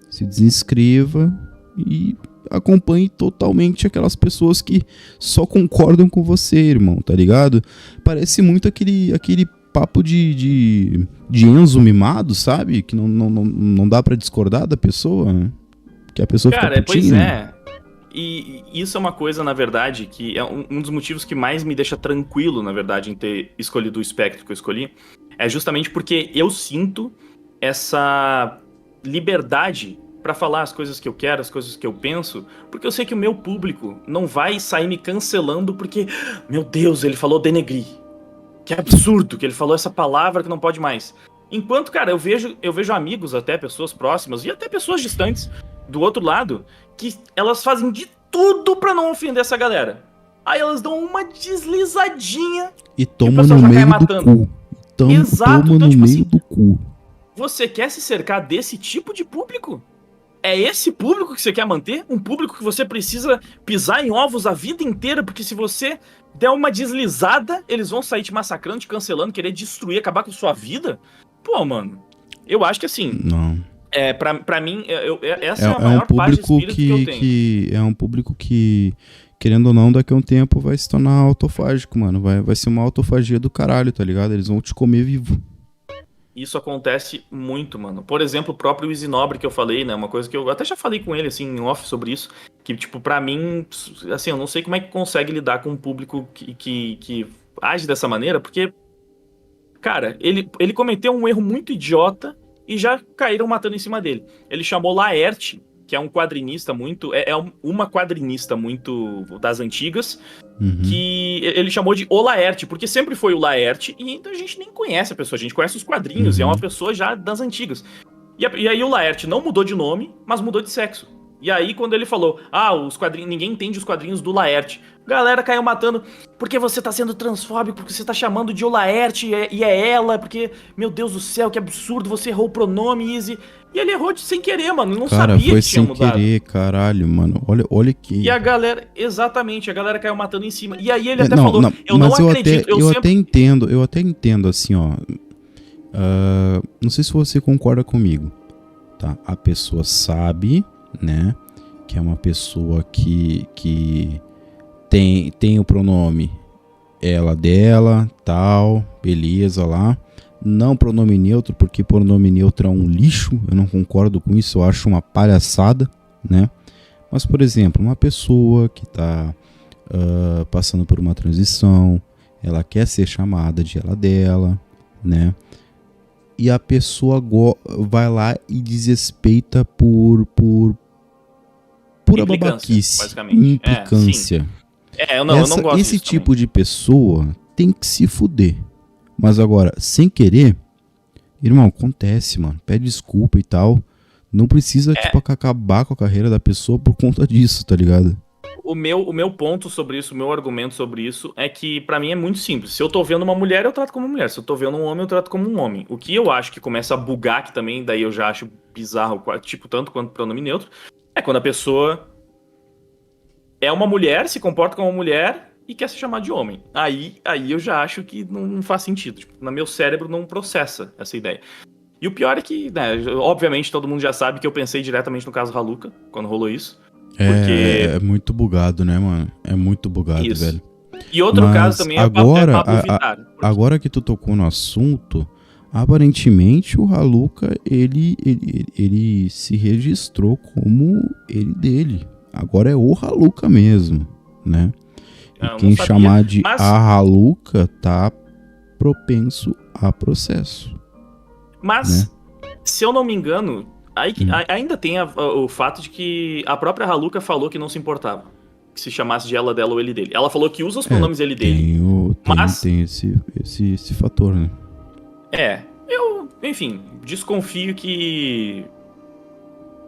se desinscreva e acompanhe totalmente aquelas pessoas que só concordam com você, irmão, tá ligado? Parece muito aquele papo de Enzo mimado, sabe? Que não dá pra discordar da pessoa, né? Que a pessoa Cara, fica putinha. pois é. E isso é uma coisa, na verdade, que é um dos motivos que mais me deixa tranquilo, na verdade, em ter escolhido o espectro que eu escolhi. É justamente porque eu sinto essa liberdade pra falar as coisas que eu quero, as coisas que eu penso, porque eu sei que o meu público não vai sair me cancelando porque, meu Deus, ele falou denegrir. Que absurdo que ele falou essa palavra que não pode mais. Enquanto, cara, eu vejo amigos até, pessoas próximas e até pessoas distantes do outro lado, que elas fazem de tudo pra não ofender essa galera. Aí elas dão uma deslizadinha e toma o pessoal no já cai meio do matando. cu. Toma Exato, no então, tipo meio assim, do cu. você quer se cercar desse tipo de público? É esse público que você quer manter? Um público que você precisa pisar em ovos a vida inteira? Porque se você der uma deslizada, eles vão sair te massacrando, te cancelando, querer destruir, acabar com a sua vida? Pô, mano, eu acho que assim... Não. Pra mim, essa é a maior um paz de público espírito que eu tenho. é um público que, querendo ou não, daqui a um tempo vai se tornar autofágico, mano. Vai ser uma autofagia do caralho, tá ligado? Eles vão te comer vivo. Isso acontece muito, mano. Por exemplo, o próprio Easy Nobre que eu falei, né? Uma coisa que eu até já falei com ele, assim, em off sobre isso. Que, tipo, pra mim, assim, eu não sei como é que consegue lidar com um público que age dessa maneira, porque, cara, ele cometeu um erro muito idiota e já caíram matando em cima dele. Ele chamou Laerte, que é um quadrinista muito... uma quadrinista muito das antigas, que ele chamou de O Laerte, porque sempre foi o Laerte, e então a gente nem conhece a pessoa, a gente conhece os quadrinhos, e é uma pessoa já das antigas. E aí o Laerte não mudou de nome, mas mudou de sexo. E aí quando ele falou, os quadrinhos, ninguém entende os quadrinhos do Laerte, galera caiu matando, porque você tá sendo transfóbico, porque você tá chamando de O Laerte, e é ela, porque, meu Deus do céu, que absurdo, você errou o pronome, Easy. E ele errou sem querer, mano, não sabia que tinha mudado. Foi sem querer, caralho, mano. Olha que... E a galera, exatamente, a galera caiu matando em cima. E aí ele até falou, eu não acredito. Eu até entendo, assim, ó. Não sei se você concorda comigo, tá? A pessoa sabe, né, que é uma pessoa que tem o pronome ela, dela, tal, beleza lá. Não pronome neutro, porque pronome neutro é um lixo, eu não concordo com isso, eu acho uma palhaçada, né? Mas, por exemplo, uma pessoa que está passando por uma transição, ela quer ser chamada de ela, dela, né? E a pessoa vai lá e desrespeita por pura babaquice, implicância. Eu não gosto esse disso tipo também. de pessoa tem que se fuder. Mas agora, sem querer, irmão, acontece, mano. Pede desculpa e tal. Não precisa, tipo, acabar com a carreira da pessoa por conta disso, tá ligado? O meu ponto sobre isso, o meu argumento sobre isso é que pra mim é muito simples. Se eu tô vendo uma mulher, eu trato como uma mulher. Se eu tô vendo um homem, eu trato como um homem. O que eu acho que começa a bugar, que também daí eu já acho bizarro, tipo, tanto quanto pronome neutro, é quando a pessoa é uma mulher, se comporta como uma mulher e quer se chamar de homem. Aí eu já acho que não faz sentido. Tipo, no meu cérebro não processa essa ideia. E o pior é que, né, obviamente todo mundo já sabe que eu pensei diretamente no caso Haluka, quando rolou isso. É muito bugado, né, mano? É muito bugado, isso, velho. E outro caso também é Pablo Vittar. Agora que tu tocou no assunto, aparentemente o Haluka, ele se registrou como ele dele. Agora é o Haluka mesmo, né? E quem chamar de a Haluka tá propenso a processo. Mas, né? Se eu não me engano, ainda tem o fato de que a própria Haluka falou que não se importava. Que se chamasse de ela, dela ou ele, dele. Ela falou que usa os pronomes ele, dele. Tem esse fator, né? Eu, enfim, desconfio que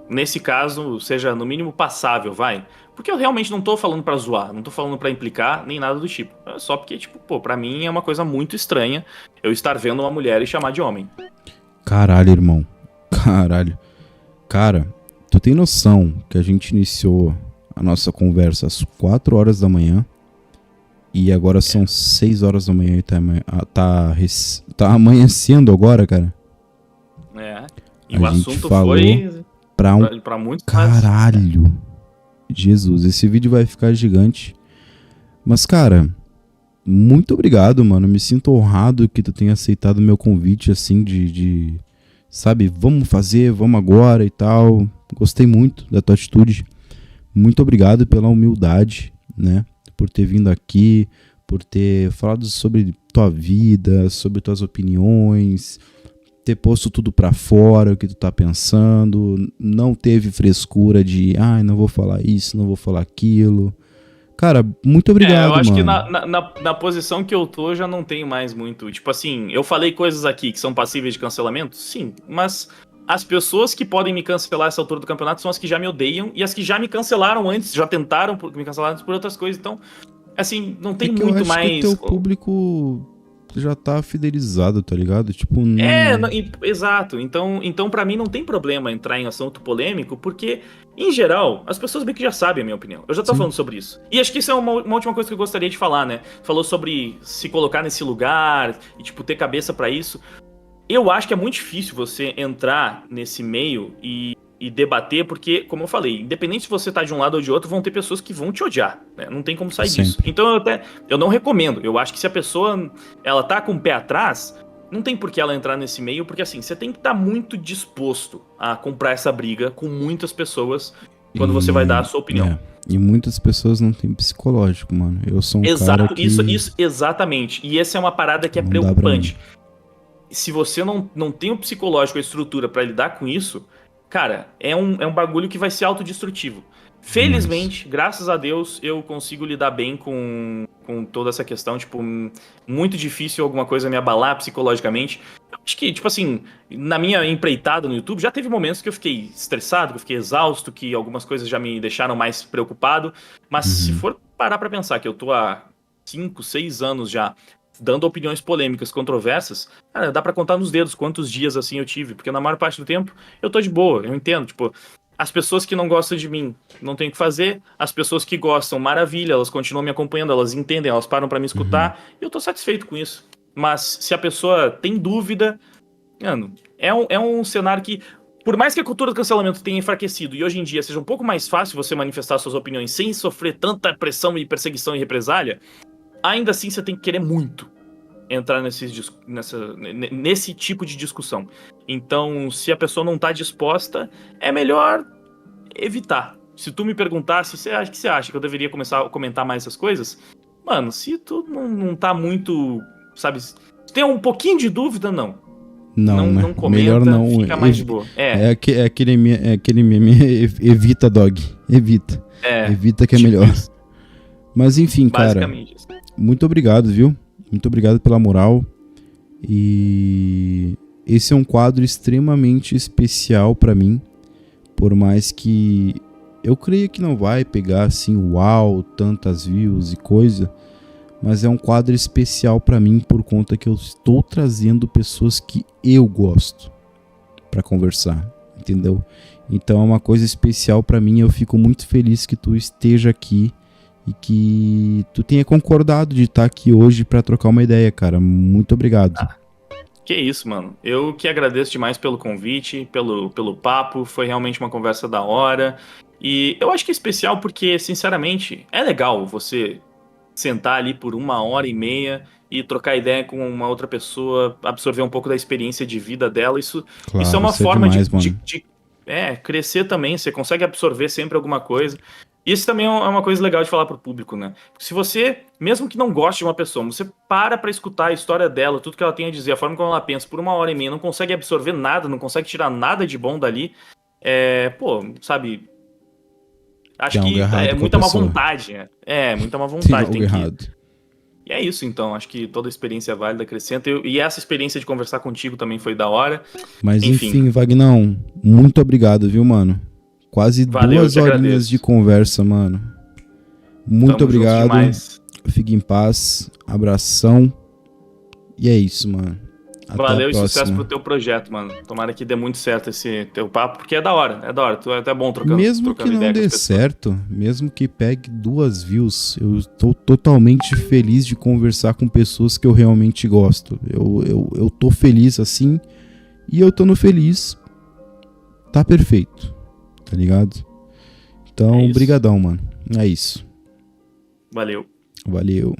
nesse caso seja no mínimo passável, vai. Porque eu realmente não tô falando pra zoar, não tô falando pra implicar, nem nada do tipo. É só porque, tipo, pô, pra mim é uma coisa muito estranha eu estar vendo uma mulher e chamar de homem. Caralho, irmão. Caralho. Cara, tu tem noção que a gente iniciou a nossa conversa às 4 horas da manhã e agora são 6 horas da manhã e tá amanhecendo agora, cara? É. E A o gente assunto falou foi pra muitos lados. Caralho. Jesus, esse vídeo vai ficar gigante. Mas, cara, muito obrigado, mano. Me sinto honrado que tu tenha aceitado o meu convite, assim, sabe, vamos fazer, vamos agora e tal. Gostei muito da tua atitude. Muito obrigado pela humildade, né? Por ter vindo aqui, por ter falado sobre tua vida, sobre tuas opiniões, ter posto tudo pra fora, o que tu tá pensando. Não teve frescura de, não vou falar isso, não vou falar aquilo. Cara, muito obrigado, Eu acho que mano. na posição que eu tô, já não tenho mais muito. Tipo assim, eu falei coisas aqui que são passíveis de cancelamento? Sim, mas as pessoas que podem me cancelar essa altura do campeonato são as que já me odeiam e as que já me cancelaram antes, já tentaram me cancelar antes por outras coisas. Então, assim, não É tem que eu muito acho que o mais. teu público já tá fidelizado, tá ligado? Tipo, não... Exato. Então para mim não tem problema entrar em assunto polêmico, porque, em geral, as pessoas bem que já sabem a minha opinião. Eu já tô Sim. falando sobre isso. E acho que isso é uma última coisa que eu gostaria de falar, né? Falou sobre se colocar nesse lugar e, tipo, ter cabeça pra isso. Eu acho que é muito difícil você entrar nesse meio e debater, porque, como eu falei, independente se você tá de um lado ou de outro, vão ter pessoas que vão te odiar, né? Não tem como sair disso. Sempre. Então eu não recomendo. Eu acho que se a pessoa ela tá com o pé atrás, não tem por que ela entrar nesse meio, porque assim, você tem que estar muito disposto a comprar essa briga com muitas pessoas quando você vai dar a sua opinião. E muitas pessoas não têm psicológico, mano. Eu sou um cara Exato, que... isso, exatamente. E essa é uma parada que é não dá pra mim. preocupante. Se você não tem o psicológico, a estrutura pra lidar com isso, cara, é um bagulho que vai ser autodestrutivo. Felizmente, graças a Deus, eu consigo lidar bem com toda essa questão. Tipo, muito difícil alguma coisa me abalar psicologicamente. Eu acho que, tipo assim, na minha empreitada no YouTube, já teve momentos que eu fiquei estressado, que eu fiquei exausto, que algumas coisas já me deixaram mais preocupado. Mas se for parar pra pensar que eu tô há 5, 6 anos já dando opiniões polêmicas, controversas, cara, dá pra contar nos dedos quantos dias assim eu tive, porque na maior parte do tempo eu tô de boa, eu entendo, tipo, as pessoas que não gostam de mim não tem o que fazer, as pessoas que gostam, maravilha, elas continuam me acompanhando, elas entendem, elas param pra me escutar, e eu tô satisfeito com isso. Mas se a pessoa tem dúvida, mano, é um cenário que, por mais que a cultura do cancelamento tenha enfraquecido e hoje em dia seja um pouco mais fácil você manifestar suas opiniões sem sofrer tanta pressão e perseguição e represália, ainda assim você tem que querer muito entrar nesse tipo de discussão. Então, se a pessoa não tá disposta, é melhor evitar. Se tu me perguntasse, você acha que eu deveria começar a comentar mais essas coisas? Mano, se tu não tá muito, sabe, se tem um pouquinho de dúvida, não. Não, né? Não comenta, melhor não. fica mais de boa. É aquele meme, evita, dog. Evita. Evita que é tipo melhor. Isso. Mas enfim, cara, Basicamente isso. muito obrigado, viu? Muito obrigado pela moral. E esse é um quadro extremamente especial pra mim. Por mais que eu creia que não vai pegar assim, uau, tantas views e coisa. Mas é um quadro especial pra mim por conta que eu estou trazendo pessoas que eu gosto pra conversar, entendeu? Então é uma coisa especial pra mim. Eu fico muito feliz que tu esteja aqui e que tu tenha concordado de estar aqui hoje pra trocar uma ideia, cara. Muito obrigado. Que isso, mano. Eu que agradeço demais pelo convite, pelo papo. Foi realmente uma conversa da hora. E eu acho que é especial porque, sinceramente, é legal você sentar ali por 1h30 e trocar ideia com uma outra pessoa, absorver um pouco da experiência de vida dela. Isso é uma forma demais, de crescer também. Você consegue absorver sempre alguma coisa. Isso também é uma coisa legal de falar pro público, né? Se você, mesmo que não goste de uma pessoa, você para escutar a história dela, tudo que ela tem a dizer, a forma como ela pensa, por 1h30, não consegue absorver nada, não consegue tirar nada de bom dali, sabe? Acho que é muita má vontade, né? É, muita má vontade. Tem algo errado. E é isso, então. Acho que toda experiência válida acrescenta. E essa experiência de conversar contigo também foi da hora. Mas enfim, Vagnão, muito obrigado, viu, mano? Quase Valeu, 2 horinhas de conversa, mano. Muito Tamo obrigado. junto. Fique em paz. Abração. E é isso, mano. Até Valeu a e sucesso próxima. pro teu projeto, mano. Tomara que dê muito certo esse teu papo, porque é da hora, é da hora. Tu é até bom trocando Mesmo que não ideia com dê as pessoas. certo, mesmo que pegue 2 views, eu tô totalmente feliz de conversar com pessoas que eu realmente gosto. Eu tô feliz assim, e eu tô no feliz. Tá perfeito, tá ligado? Então, É isso. brigadão, mano. É isso. Valeu. Valeu.